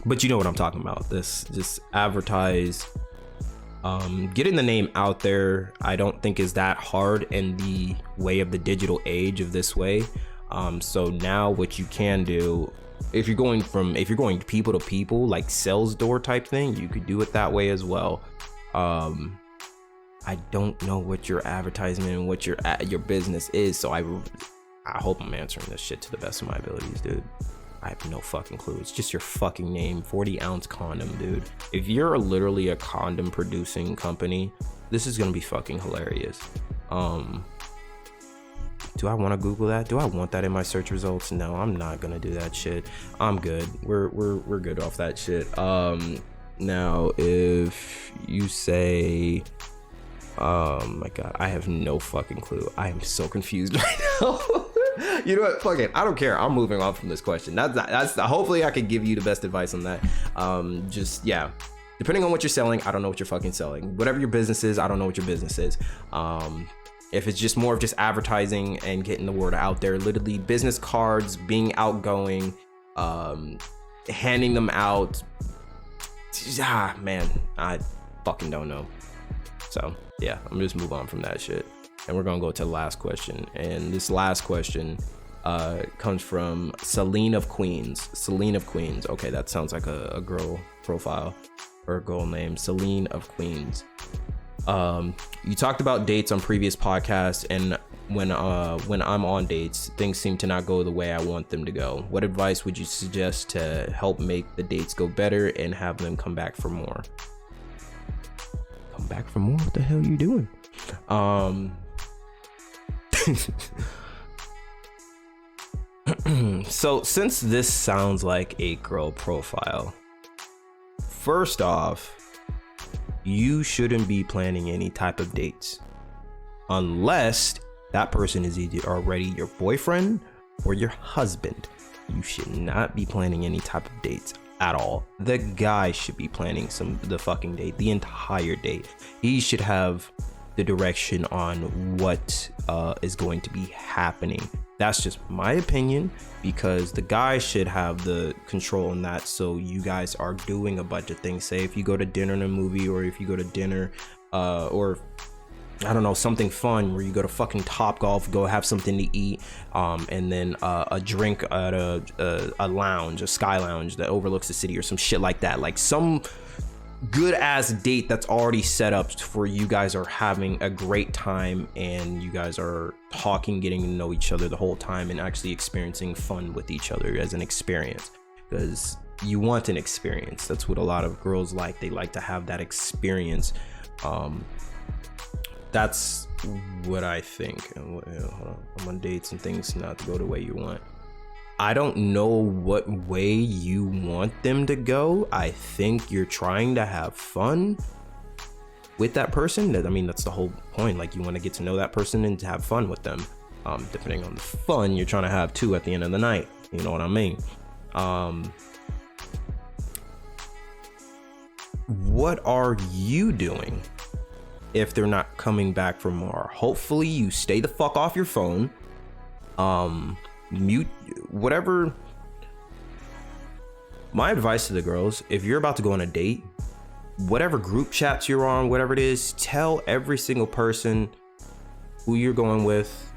But you know what I'm talking about. This just advertise. Getting the name out there, I don't think is that hard in the way of the digital age of this way. So now what you can do, if you're going people to people, like sales door type thing, you could do it that way as well. I don't know what your advertisement and what your business is, so I hope I'm answering this shit to the best of my abilities, dude. I have no fucking clue. It's just your fucking name. 40-ounce condom, dude. If you're literally a condom producing company, this is gonna be fucking hilarious. Do I want to Google that? Do I want that in my search results? No, I'm not gonna do that shit. I'm good. We're good off that shit. Now if you say, oh my god, I have no fucking clue. I am so confused right now. You know what? Fuck it. I don't care. I'm moving on from this question. That's hopefully I could give you the best advice on that. Just yeah. Depending on what you're selling, I don't know what you're fucking selling. Whatever your business is, I don't know what your business is. If it's just more of just advertising and getting the word out there, literally business cards, being outgoing, handing them out. Man, I fucking don't know. So yeah, I'm just move on from that shit. And we're gonna go to the last question. And this last question comes from Celine of Queens. Celine of Queens. Okay, that sounds like a girl profile or a girl name. Celine of Queens. You talked about dates on previous podcasts, and when I'm on dates, things seem to not go the way I want them to go. What advice would you suggest to help make the dates go better and have them come back for more? Come back for more? What the hell are you doing? So since this sounds like a girl profile, first off, you shouldn't be planning any type of dates unless that person is either already your boyfriend or your husband. You should not be planning any type of dates at all. The guy should be planning the fucking date, the entire date. He should have the direction on what is going to be happening. That's just my opinion, because the guy should have the control on that. So you guys are doing a bunch of things. Say if you go to dinner and a movie, or if you go to dinner or I don't know, something fun where you go to fucking Topgolf, go have something to eat, and then a drink at a lounge, a sky lounge that overlooks the city or some shit like that. Like some good ass date that's already set up for you guys are having a great time and you guys are talking, getting to know each other the whole time and actually experiencing fun with each other as an experience, because you want an experience. That's what a lot of girls like. They like to have that experience. That's what I think. Hold on. I'm on dates and things not to go the way you want. I don't know what way you want them to go. I think you're trying to have fun with that person. I mean, that's the whole point. Like, you want to get to know that person and to have fun with them. Depending on the fun you're trying to have too at the end of the night. You know what I mean? What are you doing if they're not coming back for more? Hopefully you stay the fuck off your phone. Mute whatever. My advice to the girls, if you're about to go on a date, whatever group chats you're on, whatever it is, tell every single person who you're going with,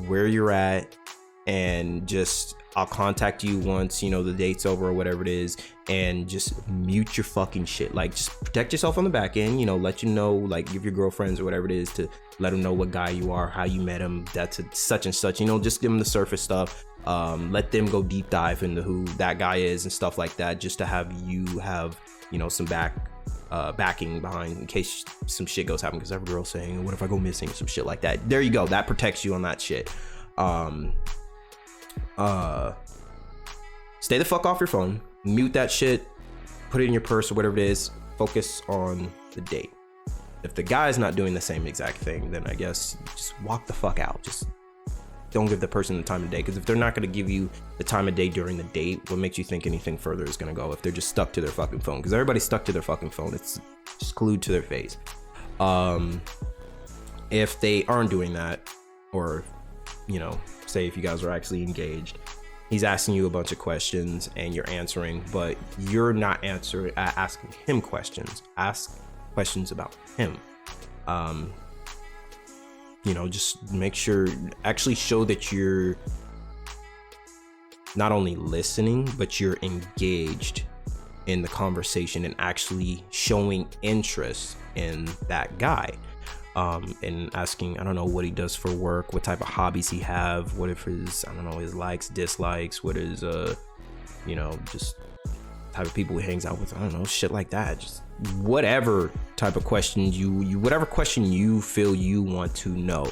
where you're at, and just I'll contact you once, you know, the date's over or whatever it is, and just mute your fucking shit. Like, just protect yourself on the back end, you know, let you know, like, give your girlfriends or whatever it is to let them know what guy you are, how you met him, that's a such and such, you know, just give them the surface stuff. Let them go deep dive into who that guy is and stuff like that, just to have you have, you know, some backing behind in case some shit goes happen, because every girl's saying, what if I go missing, some shit like that. There you go, that protects you on that shit. Stay the fuck off your phone, mute that shit, put it in your purse or whatever it is, focus on the date. If the guy's not doing the same exact thing, then I guess just walk the fuck out. Just don't give the person the time of day, because if they're not going to give you the time of day during the date, what makes you think anything further is going to go if they're just stuck to their fucking phone? Because everybody's stuck to their fucking phone. It's just glued to their face. If they aren't doing that, or, you know, say if you guys are actually engaged, he's asking you a bunch of questions and you're answering, but you're not asking him questions. Ask questions about him. You know, just make sure, actually show that you're not only listening, but you're engaged in the conversation and actually showing interest in that guy. And asking, I don't know, what he does for work, what type of hobbies he have, what if his, I don't know, his likes, dislikes, what is, you know, just type of people he hangs out with, I don't know, shit like that. Just whatever type of question whatever question you feel you want to know,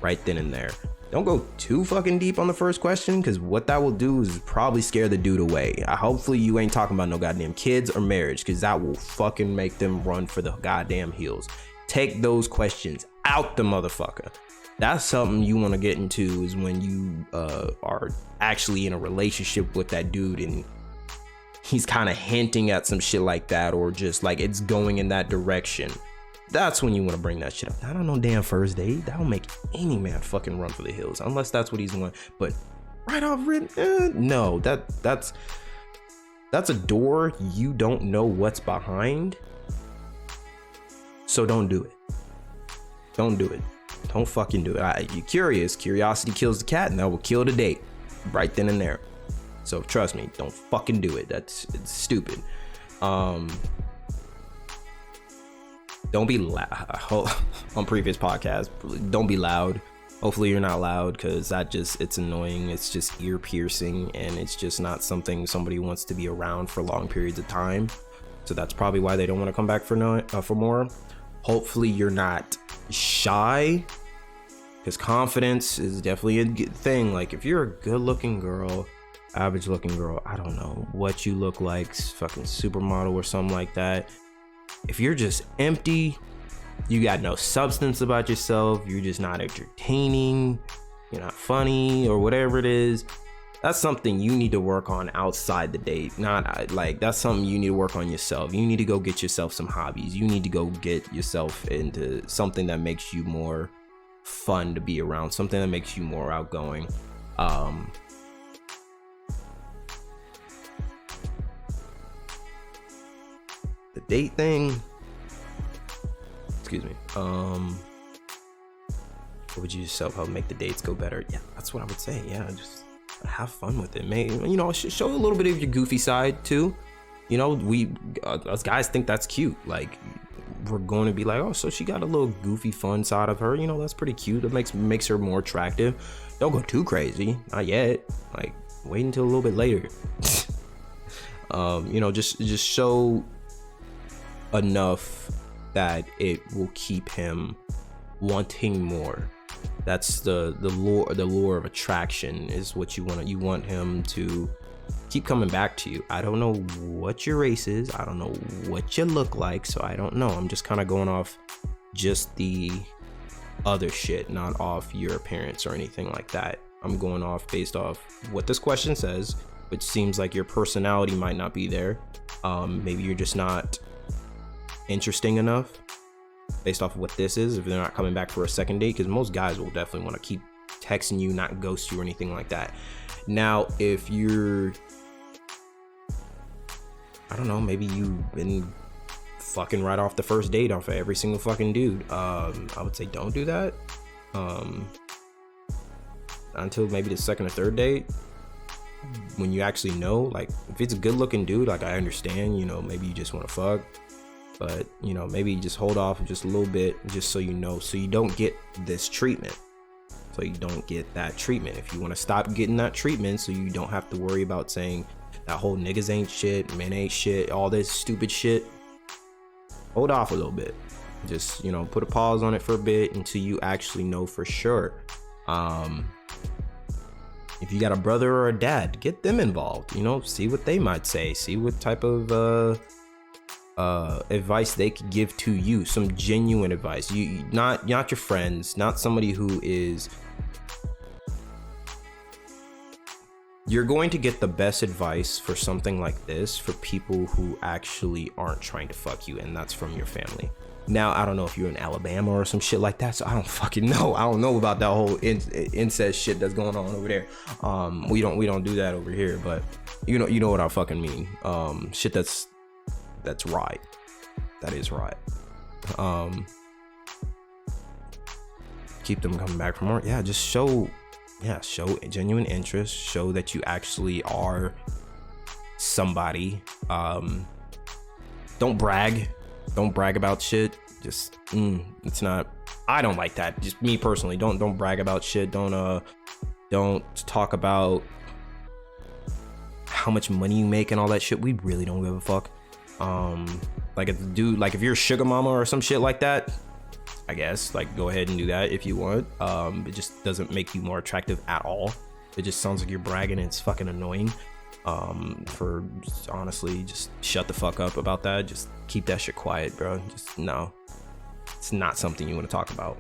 right then and there. Don't go too fucking deep on the first question, because what that will do is probably scare the dude away. Hopefully you ain't talking about no goddamn kids or marriage, because that will fucking make them run for the goddamn hills. Take those questions out the motherfucker. That's something you want to get into, is when you are actually in a relationship with that dude and he's kind of hinting at some shit like that, or just like it's going in that direction. That's when you want to bring that shit up. Not on no damn first date. That'll make any man fucking run for the hills, unless that's what he's doing. But right off no, that's a door you don't know what's behind. So don't do it. Don't do it. Don't fucking do it. You're curious. Curiosity kills the cat, and that will kill the date right then and there. So trust me, don't fucking do it. It's stupid. Don't be loud. On previous podcasts, don't be loud. Hopefully you're not loud, because it's annoying. It's just ear piercing, and it's just not something somebody wants to be around for long periods of time. So that's probably why they don't want to come back for more. Hopefully you're not shy, because confidence is definitely a good thing. Like, if you're a good looking girl, average looking girl, I don't know what you look like, fucking supermodel or something like that, if you're just empty, you got no substance about yourself, you're just not entertaining, you're not funny, or whatever it is, that's something you need to work on outside the date. Not like, that's something you need to work on yourself. You need to go get yourself some hobbies. You need to go get yourself into something that makes you more fun to be around, something that makes you more outgoing. The date thing, excuse me, what would you yourself help make the dates go better? Yeah, that's what I would say. Yeah, just have fun with it. Maybe, you know, show a little bit of your goofy side too. You know, we us guys think that's cute. Like, we're going to be like, oh, so she got a little goofy fun side of her, you know, that's pretty cute. It makes her more attractive. Don't go too crazy, not yet. Like, wait until a little bit later. You know, just show enough that it will keep him wanting more. That's the lure of attraction, is what you want. You want him to keep coming back to you. I don't know what your race is, I don't know what you look like, so I don't know. I'm just kind of going off just the other shit, not off your appearance or anything like that. I'm going off based off what this question says, which seems like your personality might not be there. Maybe you're just not interesting enough based off of what this is, if they're not coming back for a second date, because most guys will definitely want to keep texting you, not ghost you or anything like that. Now, if you're, I don't know, maybe you've been fucking right off the first date off of every single fucking dude, I would say don't do that until maybe the second or third date, when you actually know. Like, if it's a good looking dude, like, I understand, you know, maybe you just want to fuck, but, you know, maybe just hold off just a little bit, just so you know, so you don't get this treatment, so you don't get that treatment. If you want to stop getting that treatment, so you don't have to worry about saying that whole niggas ain't shit, men ain't shit, all this stupid shit, hold off a little bit. Just, you know, put a pause on it for a bit until you actually know for sure. If you got a brother or a dad, get them involved, you know, see what they might say, see what type of advice they could give to you, some genuine advice. You not your friends, not somebody who is, you're going to get the best advice for something like this for people who actually aren't trying to fuck you, and that's from your family. Now, I don't know if you're in Alabama or some shit like that, so I don't fucking know. I don't know about that whole incest shit that's going on over there. We don't do that over here, but you know what I fucking mean. Shit that's right. That is right. Keep them coming back for more. Yeah, just show genuine interest. Show that you actually are somebody. Don't brag. Don't brag about shit. Just it's not, I don't like that. Just me personally. Don't brag about shit. Don't talk about how much money you make and all that shit. We really don't give a fuck. Like, if the dude, like, if you're a sugar mama or some shit like that, I guess, like, go ahead and do that if you want. It just doesn't make you more attractive at all. It just sounds like you're bragging and it's fucking annoying. Honestly, just shut the fuck up about that. Just keep that shit quiet, bro. Just no, it's not something you want to talk about.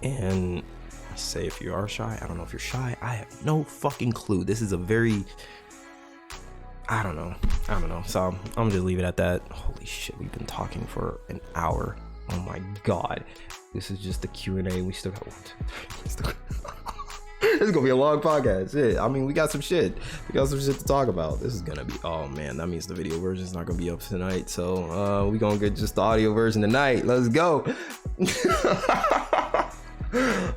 And I say, if you are shy, I don't know if you're shy. I have no fucking clue. This is a very, I don't know. So I'm gonna just leave it at that. Holy shit, we've been talking for an hour. Oh my god, this is just the Q&A. We still got 1, 2, 3. This is gonna be a long podcast. Shit. I mean, we got some shit to talk about. This is gonna be, oh man, that means the video version is not gonna be up tonight. So we gonna get just the audio version tonight. Let's go.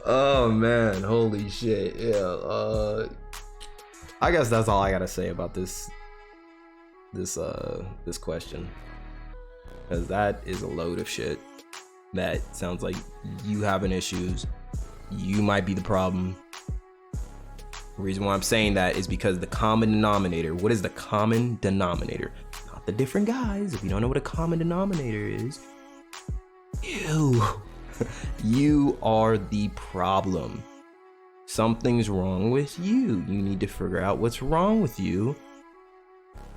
Oh man, holy shit. Yeah. I guess that's all I gotta say about this question, because that is a load of shit. That sounds like you having issues. You might be the problem. The reason why I'm saying that is because the common denominator. What is the common denominator? Not the different guys. If you don't know what a common denominator is, you are the problem. Something's wrong with you. You need to figure out what's wrong with you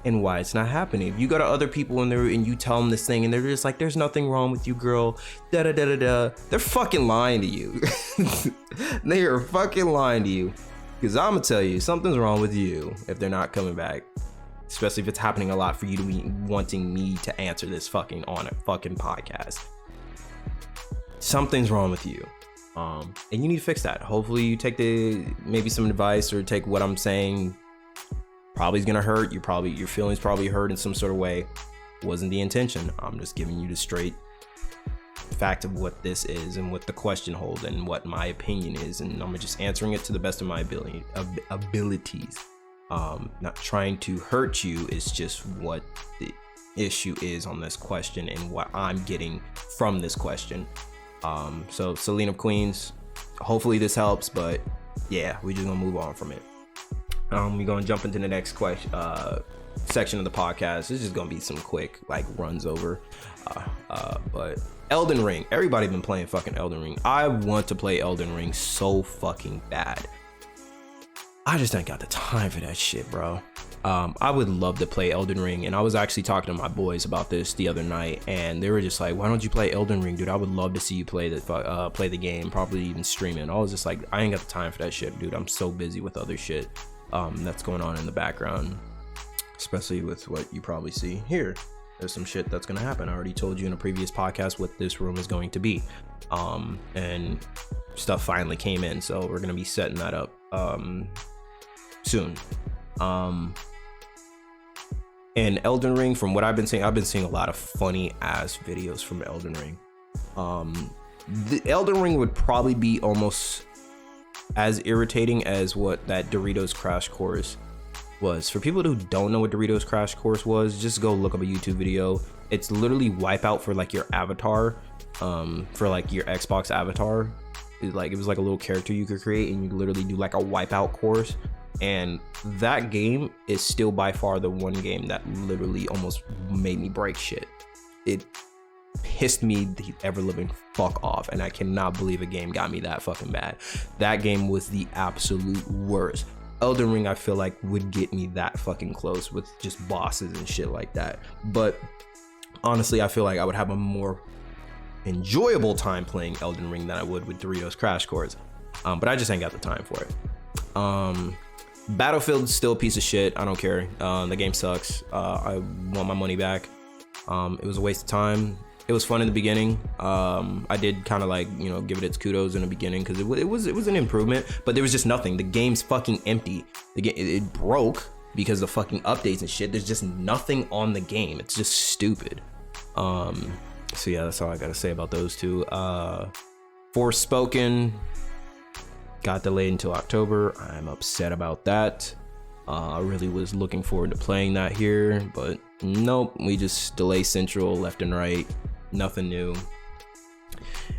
and why it's not happening. If you go to other people and you tell them this thing and they're just like, there's nothing wrong with you, girl, da da da da da, they're fucking lying to you. They are fucking lying to you, because I'm gonna tell you something's wrong with you if they're not coming back, especially if it's happening a lot for you to be wanting me to answer this fucking on a fucking podcast. Something's wrong with you, and you need to fix that. Hopefully you take maybe some advice, or take what I'm saying. Probably is gonna hurt you. Your feelings probably hurt in some sort of way. Wasn't the intention. I'm just giving you the straight fact of what this is and what the question holds and what my opinion is, and I'm just answering it to the best of my abilities. Not trying to hurt you. It's just what the issue is on this question and what I'm getting from this question. So Selena of Queens, hopefully this helps, but yeah, we're just gonna move on from it. We're gonna jump into the next question section of the podcast. This is gonna be some quick like runs over, but Elden Ring. Everybody been playing fucking Elden Ring. I want to play Elden Ring so fucking bad. I just ain't got the time for that shit, bro. I would love to play Elden Ring, and I was actually talking to my boys about this the other night, and they were just like, "Why don't you play Elden Ring, dude? I would love to see you play the game, probably even stream it." I was just like, I ain't got the time for that shit, dude. I'm so busy with other shit that's going on in the background, especially with what you probably see here. There's some shit that's gonna happen. I already told you in a previous podcast what this room is going to be, and stuff finally came in, so we're gonna be setting that up soon. And Elden Ring, from what I've been seeing a lot of funny ass videos from Elden Ring. The Elden Ring would probably be almost as irritating as what that Doritos Crash Course was. For people who don't know what Doritos Crash Course was, just go look up a YouTube video. It's literally Wipeout for like your avatar, for like your Xbox avatar. It was like a little character you could create, and you literally do like a Wipeout course. And that game is still by far the one game that literally almost made me break shit. It pissed me the ever living fuck off, and I cannot believe a game got me that fucking bad. That game was the absolute worst. Elden Ring, I feel like, would get me that fucking close with just bosses and shit like that. But honestly, I feel like I would have a more enjoyable time playing Elden Ring than I would with Doritos Crash Course. But I just ain't got the time for it. Battlefield's still a piece of shit. I don't care. The game sucks. I want my money back. It was a waste of time. It was fun in the beginning. I did kind of like, give it its kudos in the beginning, because it was an improvement, but there was just nothing. The game's fucking empty. The game, it broke because of fucking updates and shit. There's just nothing on the game. It's just stupid. So yeah, that's all I gotta say about those two. Forspoken got delayed until October. I'm upset about that. I really was looking forward to playing that here, but nope, we just delay central left and right. Nothing new.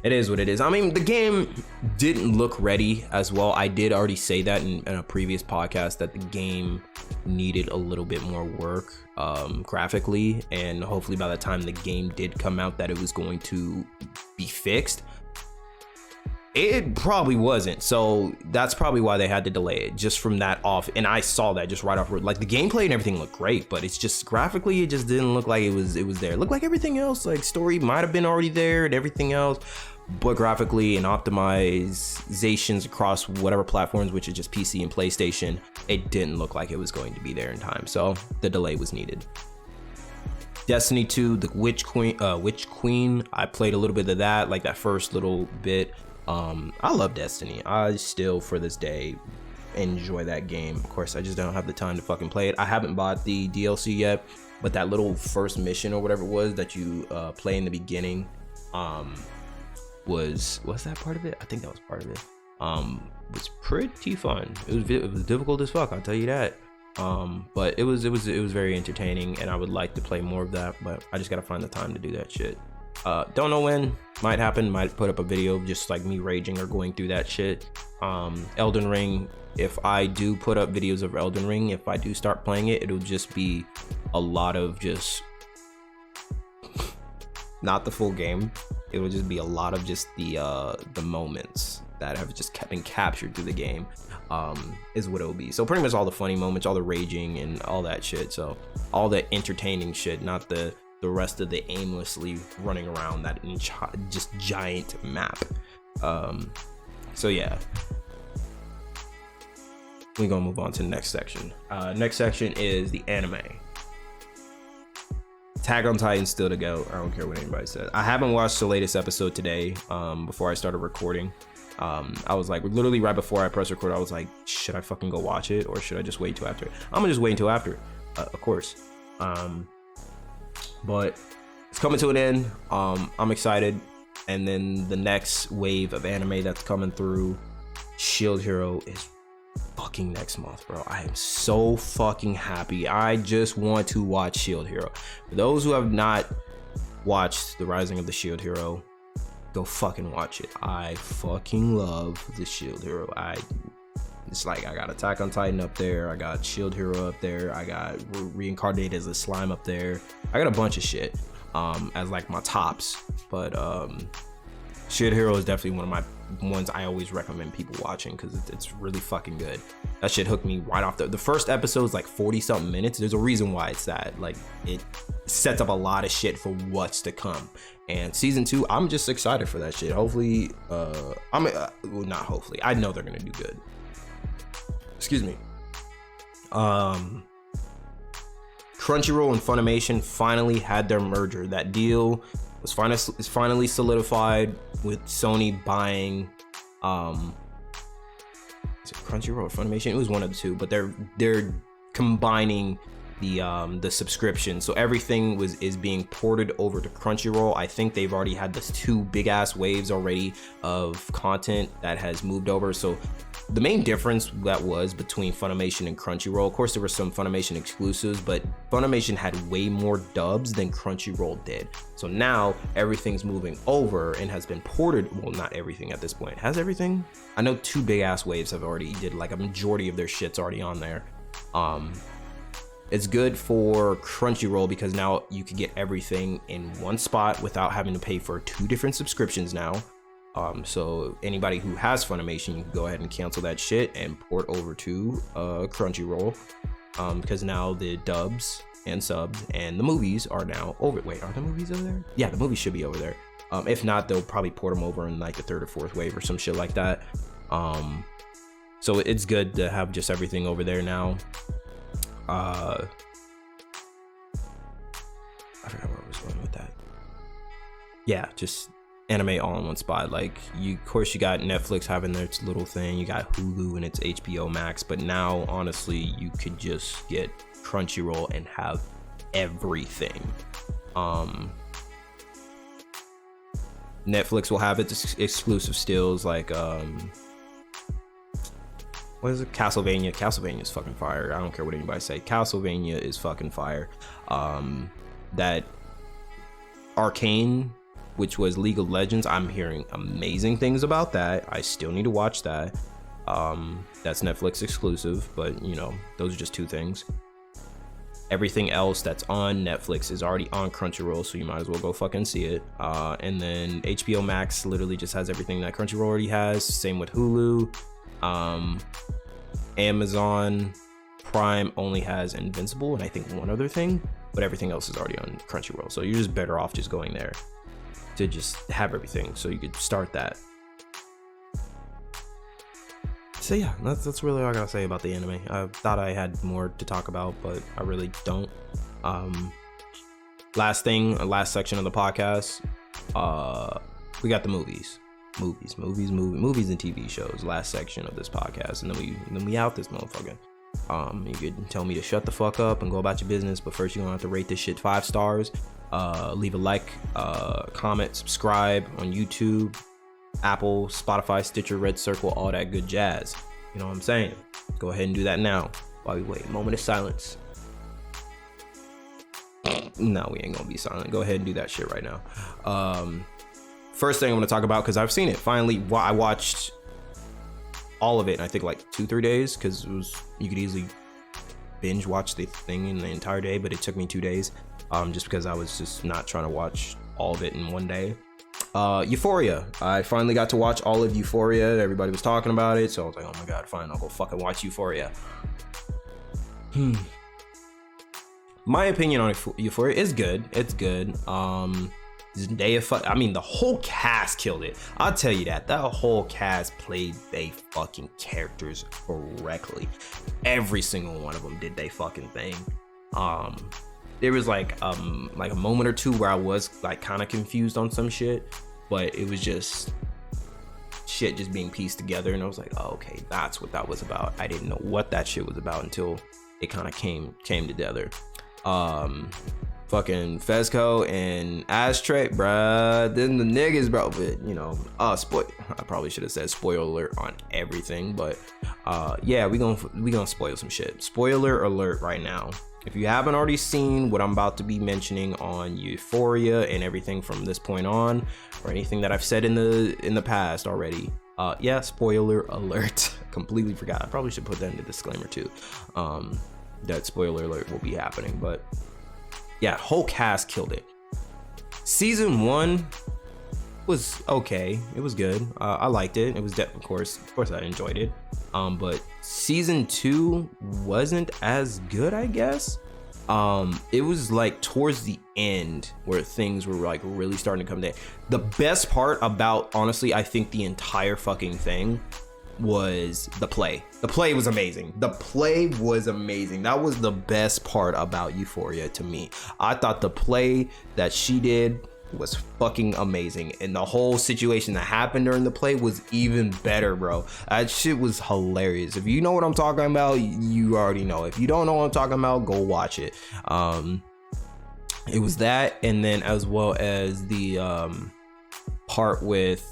It is what it is. I mean, the game didn't look ready as well. I did already say that in a previous podcast that the game needed a little bit more work graphically, and hopefully by the time the game did come out that it was going to be fixed. It probably wasn't, so that's probably why they had to delay it, just from that off. And I saw that just right off. Like, the gameplay and everything looked great, but it's just graphically, it just didn't look like it was there. It looked like everything else, like story might have been already there and everything else, but graphically and optimizations across whatever platforms, which is just PC and PlayStation, it didn't look like it was going to be there in time. So the delay was needed. Destiny 2, the Witch Queen. I played a little bit of that, like that first little bit. I love Destiny. I still, for this day, enjoy that game. Of course, I just don't have the time to fucking play it. I haven't bought the DLC yet, but that little first mission or whatever it was that you play in the beginning, was that part of it? I think that was part of it. Was pretty fun. It was difficult as fuck, I'll tell you that. But it was very entertaining, and I would like to play more of that, but I just gotta find the time to do that shit. Don't know when. Might happen. Might put up a video of just like me raging or going through that shit. Elden Ring, if I do put up videos of Elden Ring, if I do start playing it, it'll just be a lot of just not the full game. It will just be a lot of just the moments that have just been captured through the game, is what it will be. So pretty much all the funny moments, all the raging and all that shit. So all the entertaining shit, not the rest of the aimlessly running around that just giant map. So yeah, we're gonna move on to the next section. Next section is the anime. Attack on Titan still to go. I don't care what anybody says. I haven't watched the latest episode today. Before I started recording, I was like, literally right before I press record, I was like, should I fucking go watch it or should I just wait till after? I'm gonna just wait until after, of course. But it's coming to an end. I'm excited. And then the next wave of anime that's coming through, Shield Hero, is fucking next month, bro. I am so fucking happy. I just want to watch Shield Hero. For those who have not watched The Rising of the Shield Hero, go fucking watch it. I fucking love the Shield Hero. It's like I got Attack on Titan up there, I got Shield Hero up there, I got Reincarnated as a Slime up there. I got a bunch of shit as like my tops, but Shield Hero is definitely one of my ones I always recommend people watching because it's really fucking good. That shit hooked me right off the first episode is like 40 something minutes. There's a reason why it's that. Like, it sets up a lot of shit for what's to come. And season 2, I'm just excited for that shit. Hopefully, well, not hopefully, I know they're gonna do good. Excuse me. Crunchyroll and Funimation finally had their merger. That deal is finally solidified with Sony buying is it Crunchyroll or Funimation? It was one of the two, but they're combining the subscription, so everything is being ported over to Crunchyroll. I think they've already had this 2 big ass waves already of content that has moved over. So the main difference that was between Funimation and Crunchyroll, of course there were some Funimation exclusives, but Funimation had way more dubs than Crunchyroll did. So now everything's moving over and has been ported. Well, not everything at this point. Has everything? I know 2 big ass waves have already did like a majority of their shit's already on there. It's good for Crunchyroll because now you can get everything in one spot without having to pay for 2 different subscriptions now. So anybody who has Funimation, you can go ahead and cancel that shit and port over to Crunchyroll, because now the dubs and subs and the movies are now over. Wait, are the movies over there? Yeah, the movies should be over there. If not, they'll probably port them over in like the 3rd or 4th wave or some shit like that. So it's good to have just everything over there now. I forgot where I was going with that. Yeah, just anime all in one spot. Like, of course you got Netflix having its little thing, you got Hulu and its HBO Max, but now honestly you could just get Crunchyroll and have everything. Netflix will have its exclusive stills, like what is it? Castlevania. Castlevania is fucking fire. I don't care what anybody say. Castlevania is fucking fire. That Arcane which was League of Legends. I'm hearing amazing things about that. I still need to watch that. That's Netflix exclusive, but you know, those are just two things. Everything else that's on Netflix is already on Crunchyroll, so you might as well go fucking see it. And then HBO Max literally just has everything that Crunchyroll already has. Same with Hulu. Amazon Prime only has Invincible and I think one other thing, but everything else is already on Crunchyroll. So you're just better off just going there to just have everything so you could start that. So yeah, that's really all I gotta say about the anime. I thought I had more to talk about, but I really don't. Last section of the podcast, we got the movies and TV shows. Last section of this podcast, and then we out this motherfucker. You could tell me to shut the fuck up and go about your business, but first you're gonna have to rate this shit 5 stars. Leave a like, comment, subscribe on YouTube, Apple, Spotify, Stitcher, Red Circle, all that good jazz. You know what I'm saying? Go ahead and do that now while we wait. Moment of silence. No, we ain't gonna be silent. Go ahead and do that shit right now. First thing I want to talk about, because I've seen it finally. I watched all of it in I think like 2-3 days, because you could easily binge watch the thing in the entire day, but it took me 2 days, just because I was just not trying to watch all of it in one day. Euphoria. I finally got to watch all of Euphoria. Everybody was talking about it, so I was like, oh my god, fine, I'll go fucking watch Euphoria. My opinion on Euphoria is good. It's good. Zendaya, the whole cast killed it. I'll tell you that. That whole cast played they fucking characters correctly. Every single one of them did they fucking thing. There was like a moment or two where I was like kind of confused on some shit, but it was just shit just being pieced together, and I was like, oh, okay, that's what that was about. I didn't know what that shit was about until it kind of came together. Fucking Fezco and Ashtray, bruh. Then the niggas, bro. But you know, I probably should have said spoiler alert on everything, but yeah, we gonna spoil some shit. Spoiler alert right now. If you haven't already seen what I'm about to be mentioning on Euphoria and everything from this point on, or anything that I've said in the past already, yeah, spoiler alert. Completely forgot. I probably should put that in the disclaimer too. That spoiler alert will be happening, but yeah, whole cast killed it. Season 1 was okay. It was good. I liked it. It was of course I enjoyed it. But season 2 wasn't as good, I guess. It was like towards the end where things were like really starting to come down. The best part about, honestly, I think the entire fucking thing was the play. The play was amazing. That was the best part about Euphoria to me. I thought the play that she did was fucking amazing, and the whole situation that happened during the play was even better, bro. That shit was hilarious. If you know what I'm talking about, you already know. If you don't know what I'm talking about, go watch it. It was that, and then as well as the part with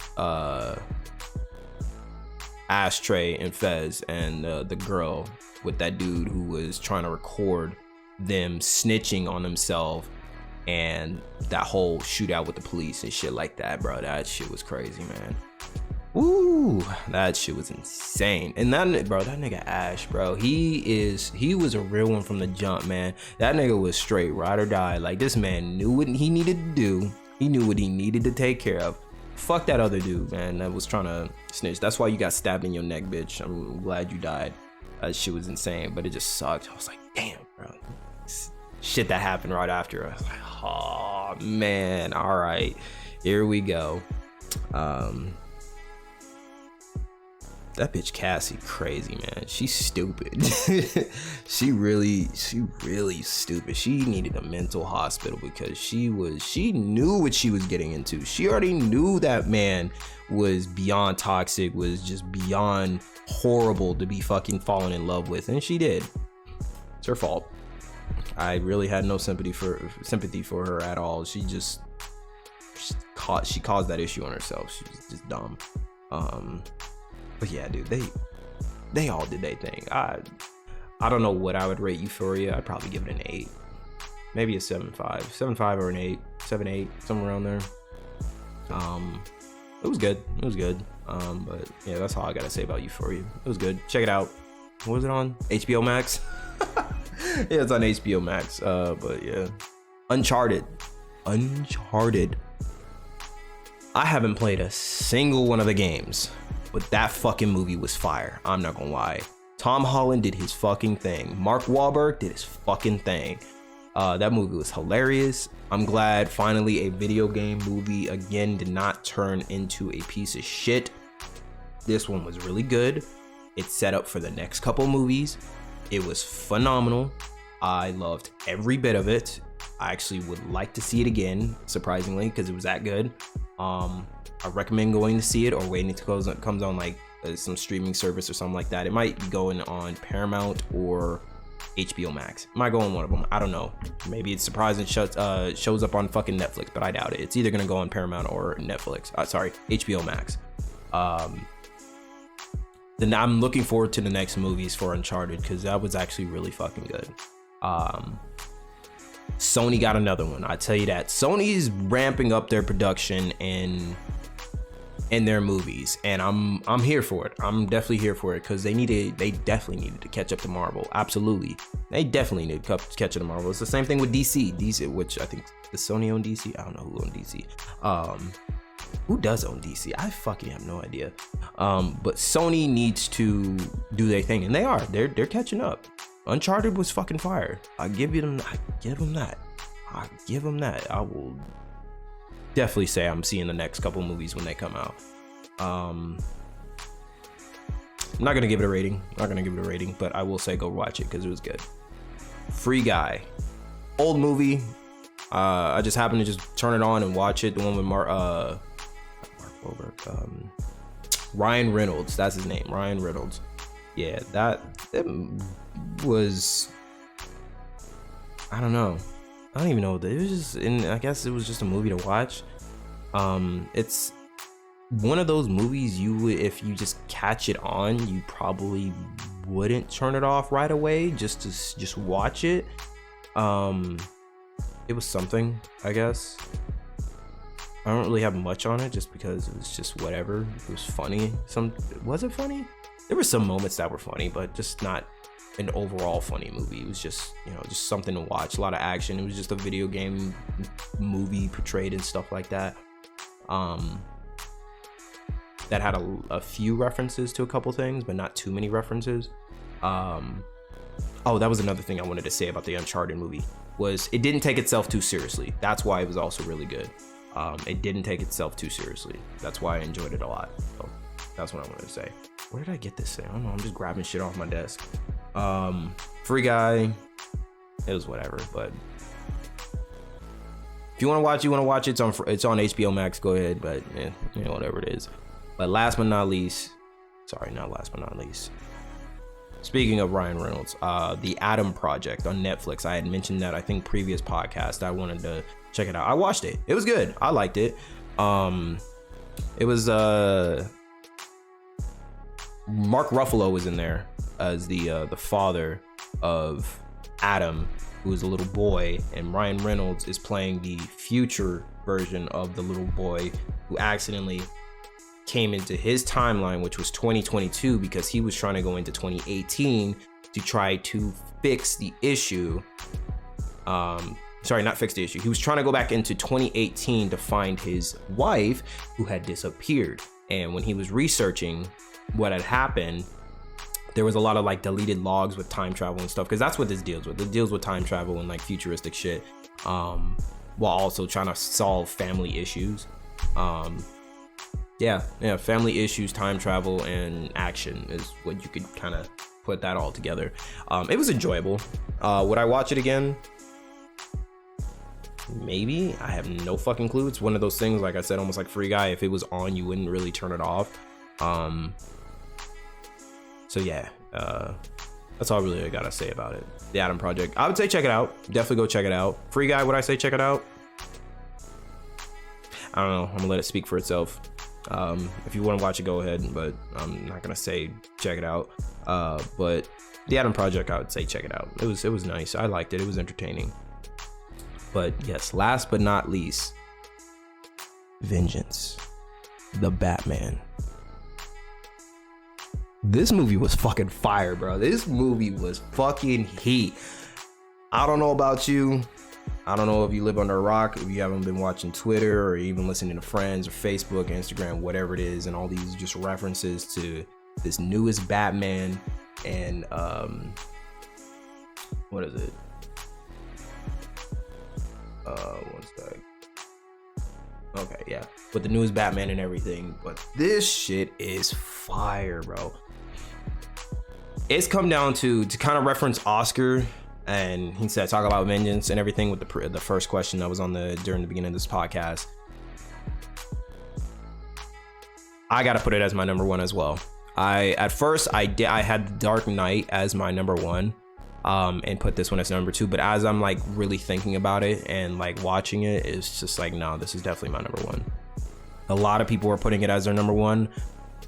Ashtray and Fez and the girl with that dude who was trying to record them snitching on themselves, and that whole shootout with the police and shit like that, bro. That shit was crazy, man. Ooh, that shit was insane. And that nigga Ash, bro, he was a real one from the jump, man. That nigga was straight ride or die. Like, this man knew what he needed to do. He knew what he needed to take care of. Fuck that other dude, man, that was trying to snitch. That's why you got stabbed in your neck, bitch. I'm glad you died. That shit was insane, but it just sucked. I was like, damn, bro. Shit that happened right after. I was like, oh man, all right, here we go. That bitch Cassie crazy, man. She's stupid. she really stupid. She needed a mental hospital because she knew what she was getting into. She already knew that man was beyond toxic, was just beyond horrible to be fucking falling in love with, and she did. It's her fault. I really had no sympathy for her at all. She caused that issue on herself. She was just dumb. But yeah, dude, they all did their thing. I don't know what I would rate Euphoria. I'd probably give it an 8, maybe a 7.5 or an 8, 7, 8, somewhere around there. It was good. It was good. But yeah, that's all I gotta say about Euphoria. It was good. Check it out. What was it on? HBO Max? Yeah, it's on HBO Max. But yeah. Uncharted. I haven't played a single one of the games, but that fucking movie was fire. I'm not gonna lie. Tom Holland did his fucking thing. Mark Wahlberg did his fucking thing. That movie was hilarious. I'm glad finally a video game movie again did not turn into a piece of shit. This one was really good. It's set up for the next couple movies. It was phenomenal. I loved every bit of it. I actually would like to see it again, surprisingly, because it was that good. I recommend going to see it or waiting until it comes on like some streaming service or something like that. It might be going on Paramount or HBO Max. It might go on one of them. I don't know. Maybe it's surprising shows up on fucking Netflix, but I doubt it. It's either gonna go on Paramount or Netflix. HBO Max. Then I'm looking forward to the next movies for Uncharted because that was actually really fucking good. Sony got another one. I tell you that. Sony's ramping up their production in their movies, and I'm here for it. I'm definitely here for it because they definitely needed to catch up to Marvel. Absolutely, they definitely need to catch up to Marvel. It's the same thing with DC, which I think does Sony own DC? I don't know who owns DC. Who does own DC? I fucking have no idea. But Sony needs to do their thing, and they're catching up. Uncharted was fucking fire. I give them that. I will definitely say I'm seeing the next couple movies when they come out. I'm not gonna give it a rating. But I will say go watch it because it was good. Free Guy, old movie. I just happened to just turn it on and watch it. The one with Mark Wahlberg, Ryan Reynolds. That's his name, Ryan Reynolds. Yeah, that was. I don't know. I don't even know. It was just, I guess it was just a movie to watch. It's one of those movies you would, if you just catch it on, you probably wouldn't turn it off right away just to watch it. It was something, I guess. I don't really have much on it just because it was just whatever. It was funny. Was it funny? There were some moments that were funny, but just not an overall funny movie. It was just, just something to watch. A lot of action. It was just a video game movie portrayed and stuff like that. That had a few references to a couple things, but not too many references. Oh, that was another thing I wanted to say about the Uncharted movie, was it didn't take itself too seriously. That's why it was also really good. It didn't take itself too seriously. That's why I enjoyed it a lot. So that's what I wanted to say. Where did I get this thing? I don't know. I'm just grabbing shit off my desk. Free Guy. It was whatever, but if you want to watch it. It's on HBO Max. Go ahead, but whatever it is. But last but not least, speaking of Ryan Reynolds, the Adam Project on Netflix. I had mentioned that I think previous podcast. I wanted to check it out. I watched it. It was good. I liked it. It was Mark Ruffalo was in there as the father of Adam, who is a little boy, and Ryan Reynolds is playing the future version of the little boy who accidentally came into his timeline, which was 2022, because he was trying to go into 2018 to try to fix the issue. Sorry, not fix the issue. He was trying to go back into 2018 to find his wife who had disappeared. And when he was researching what had happened, there was a lot of like deleted logs with time travel and stuff, because that's what this deals with. It deals with time travel and like futuristic shit, while also trying to solve family issues. Yeah, family issues, time travel, and action is what you could kind of put that all together. It was enjoyable. Would I watch it again? Maybe. I have no fucking clue. It's one of those things, like I said, almost like Free Guy. If it was on, you wouldn't really turn it off. So yeah, that's all really I gotta say about it. The Adam Project. I would say check it out. Definitely go check it out. Free Guy, would I say check it out? I don't know. I'm gonna let it speak for itself. If you want to watch it, go ahead, but I'm not gonna say check it out. But the Adam Project, I would say check it out. It was nice. I liked it. It was entertaining. But yes, last but not least, Vengeance, the Batman. This movie was fucking fire, bro. This movie was fucking heat. I don't know about you. I don't know if you live under a rock, if you haven't been watching Twitter or even listening to friends or Facebook, Instagram, whatever it is, and all these just references to this newest Batman and what is it? One sec. Okay, yeah, with the newest Batman and everything, but this shit is fire, bro. It's come down to kind of reference Oscar, and he said talk about vengeance and everything with the first question that was on during the beginning of this podcast. I gotta put it as my number one as well. At first I had Dark Knight as my number one, and put this one as number two, but as I'm like really thinking about it and like watching it, it's just like, no, this is definitely my number one. A lot of people are putting it as their number one.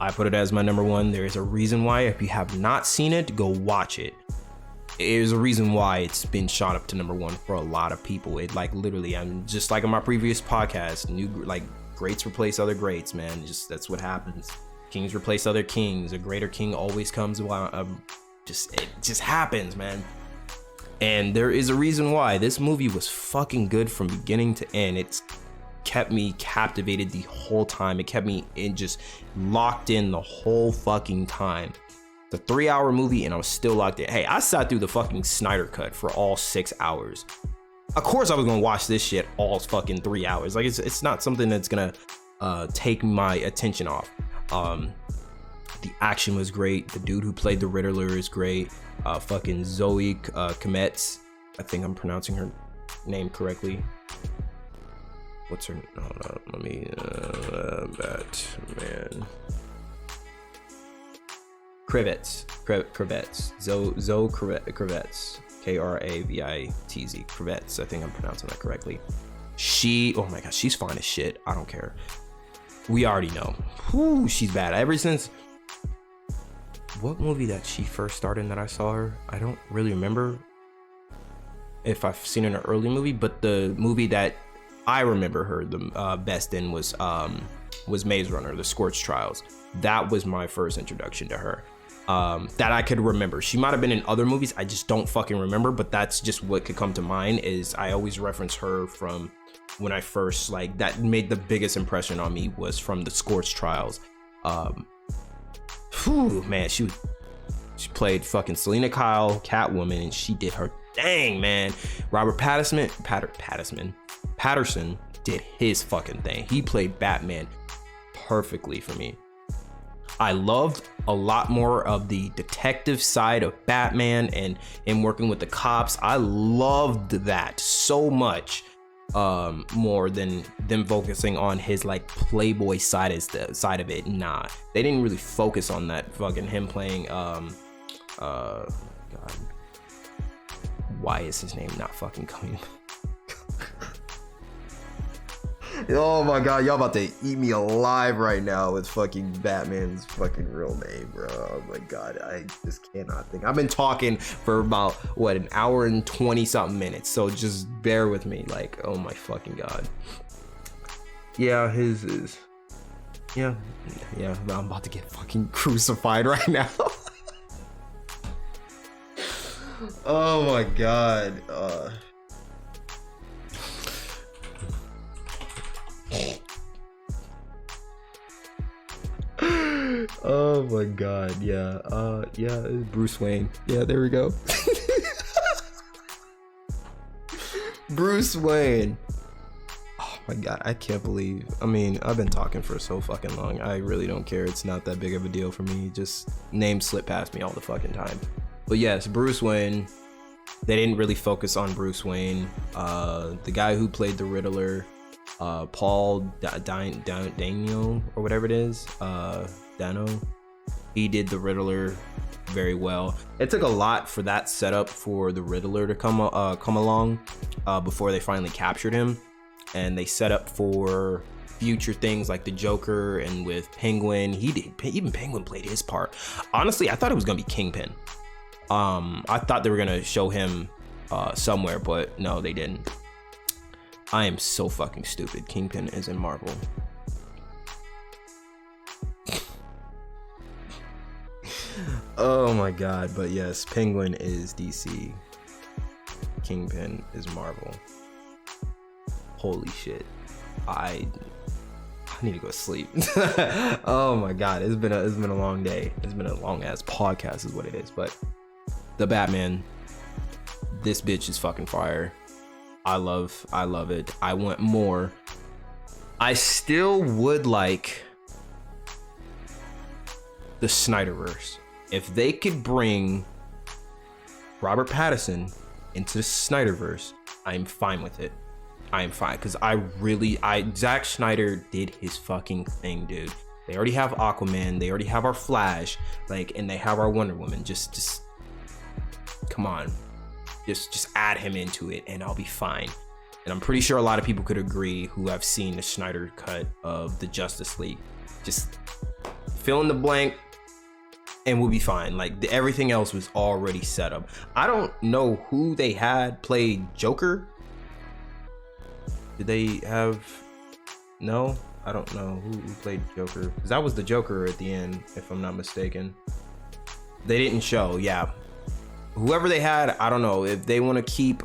I put it as my number one. There is a reason why. If you have not seen it, go watch it. There's a reason why it's been shot up to number one for a lot of people. It like literally, I'm just like on my previous podcast, greats replace other greats, man. Just that's what happens. Kings replace other kings. A greater king always comes around. It just happens, man. And there is a reason why. This movie was fucking good from beginning to end. It's kept me captivated the whole time. It kept me just locked in the whole fucking time. It's a 3-hour movie and I was still locked in. Hey, I sat through the fucking Snyder cut for all 6 hours. Of course I was gonna watch this shit all fucking 3 hours. Like it's not something that's gonna take my attention off. The action was great. The dude who played the Riddler is great. Fucking Zoe Kravitz. I think I'm pronouncing her name correctly. What's her? No, let me. Batman. Kravitz. Zoe Kravitz. Kravitz. Kravitz. I think I'm pronouncing that correctly. Oh my god, she's fine as shit. I don't care. We already know. Whew, she's bad. Ever since. What movie that she first starred in that I saw her? I don't really remember if I've seen an early movie, but the movie that I remember her the best in was Maze Runner, The Scorch Trials. That was my first introduction to her. That I could remember. She might have been in other movies, I just don't fucking remember, but that's just what could come to mind. Is I always reference her from when I first, like, that made the biggest impression on me was from The Scorch Trials. Man, she played fucking Selena Kyle, Catwoman, and she did her thing, man. Robert Pattinson did his fucking thing. He played Batman perfectly for me. I loved a lot more of the detective side of Batman and working with the cops. I loved that so much, more than them focusing on his like playboy side of it. Nah, they didn't really focus on that. Fucking him playing God, why is his name not fucking coming? Oh my god, y'all about to eat me alive right now with fucking Batman's fucking real name, bro. Oh my god, I just cannot think. I've been talking for about what, an hour and 20 something minutes, so just bear with me. Like, oh my fucking god. Yeah, his is, yeah, I'm about to get fucking crucified right now. Oh my god. Oh my god, yeah, it's Bruce Wayne. Yeah, there we go. Bruce Wayne. Oh my god, I can't believe. I mean, I've been talking for so fucking long. I really don't care. It's not that big of a deal for me. Just names slip past me all the fucking time. But yes, Bruce Wayne. They didn't really focus on Bruce Wayne. The guy who played the Riddler, Paul Dano or whatever it is, Dano, he did the Riddler very well. It took a lot for that setup for the Riddler to come along before they finally captured him, and they set up for future things like the Joker and with Penguin. Even Penguin played his part. Honestly, I thought it was gonna be Kingpin. I thought they were gonna show him somewhere, but no, they didn't. I am so fucking stupid. Kingpin is in Marvel. Oh my god, but yes, Penguin is DC. Kingpin is Marvel. Holy shit. I need to go to sleep. Oh my god, it's been a long day. It's been a long ass podcast is what it is. But the Batman, this bitch is fucking fire. I love it. I want more. I still would like the Snyderverse. If they could bring Robert Pattinson into the Snyderverse, I'm fine with it. I am fine, because Zack Snyder did his fucking thing, dude. They already have Aquaman, they already have our Flash, like, and they have our Wonder Woman. Just come on, just add him into it, and I'll be fine. And I'm pretty sure a lot of people could agree who have seen the Snyder cut of the Justice League. Just fill in the blank, and we'll be fine. Like, everything else was already set up. I don't know who they had play Joker. Did they have? No, I don't know who played Joker, because that was the Joker at the end, if I'm not mistaken. They didn't show. Yeah, whoever they had, I don't know if they want to keep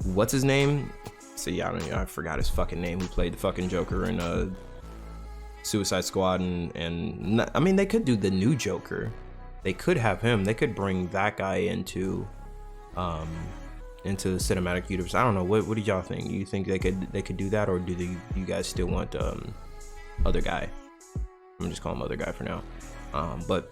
what's his name. So yeah, I forgot his fucking name. Who played the fucking Joker in Suicide Squad, and I mean, they could do the new Joker. They could have him. They could bring that guy into the cinematic universe. I don't know. What do y'all think? You think they could do that, or do you guys still want other guy? I'm just calling him other guy for now. But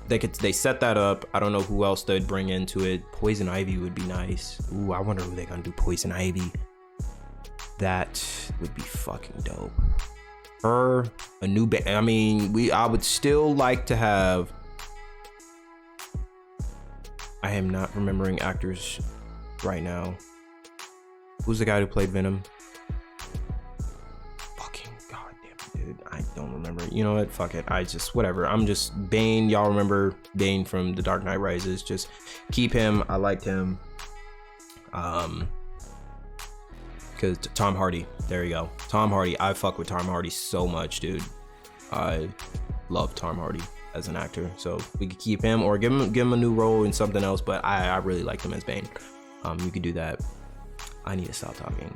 they set that up. I don't know who else they'd bring into it. Poison Ivy would be nice. Ooh, I wonder who they're gonna do Poison Ivy. That would be fucking dope. Her, a new band. I mean, I would still like to have. I am not remembering actors right now. Who's the guy who played Venom? Fucking goddamn, dude, I don't remember. You know what? Fuck it. Whatever. I'm just Bane. Y'all remember Bane from The Dark Knight Rises? Just keep him. I liked him. Because Tom Hardy. There you go. Tom Hardy. I fuck with Tom Hardy so much, dude. I love Tom Hardy as an actor. So we could keep him, or give him a new role in something else. But I really liked him as Bane. You could do that. I need to stop talking.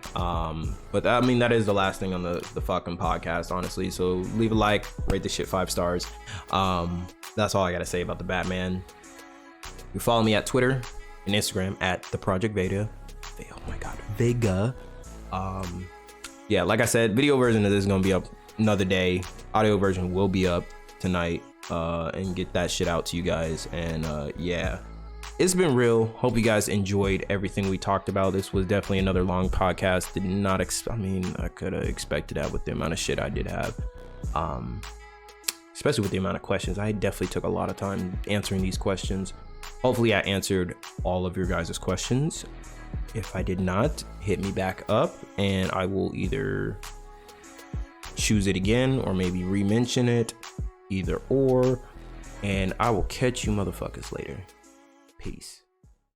But I mean, that is the last thing on the fucking podcast, honestly. So leave a like, rate this shit 5 stars. That's all I gotta say about the Batman. You follow me at Twitter and Instagram at theprojectvega. Oh my god, Vega. Yeah, like I said, video version of this is gonna be up another day. Audio version will be up tonight, and get that shit out to you guys. And yeah, it's been real. Hope you guys enjoyed everything we talked about. This was definitely another long podcast. Did not I mean, I could have expected that with the amount of shit I did have, especially with the amount of questions. I definitely took a lot of time answering these questions. Hopefully I answered all of your guys' questions. If I did not, hit me back up and I will either choose it again or maybe re-mention it, either or, and I will catch you motherfuckers later. Peace.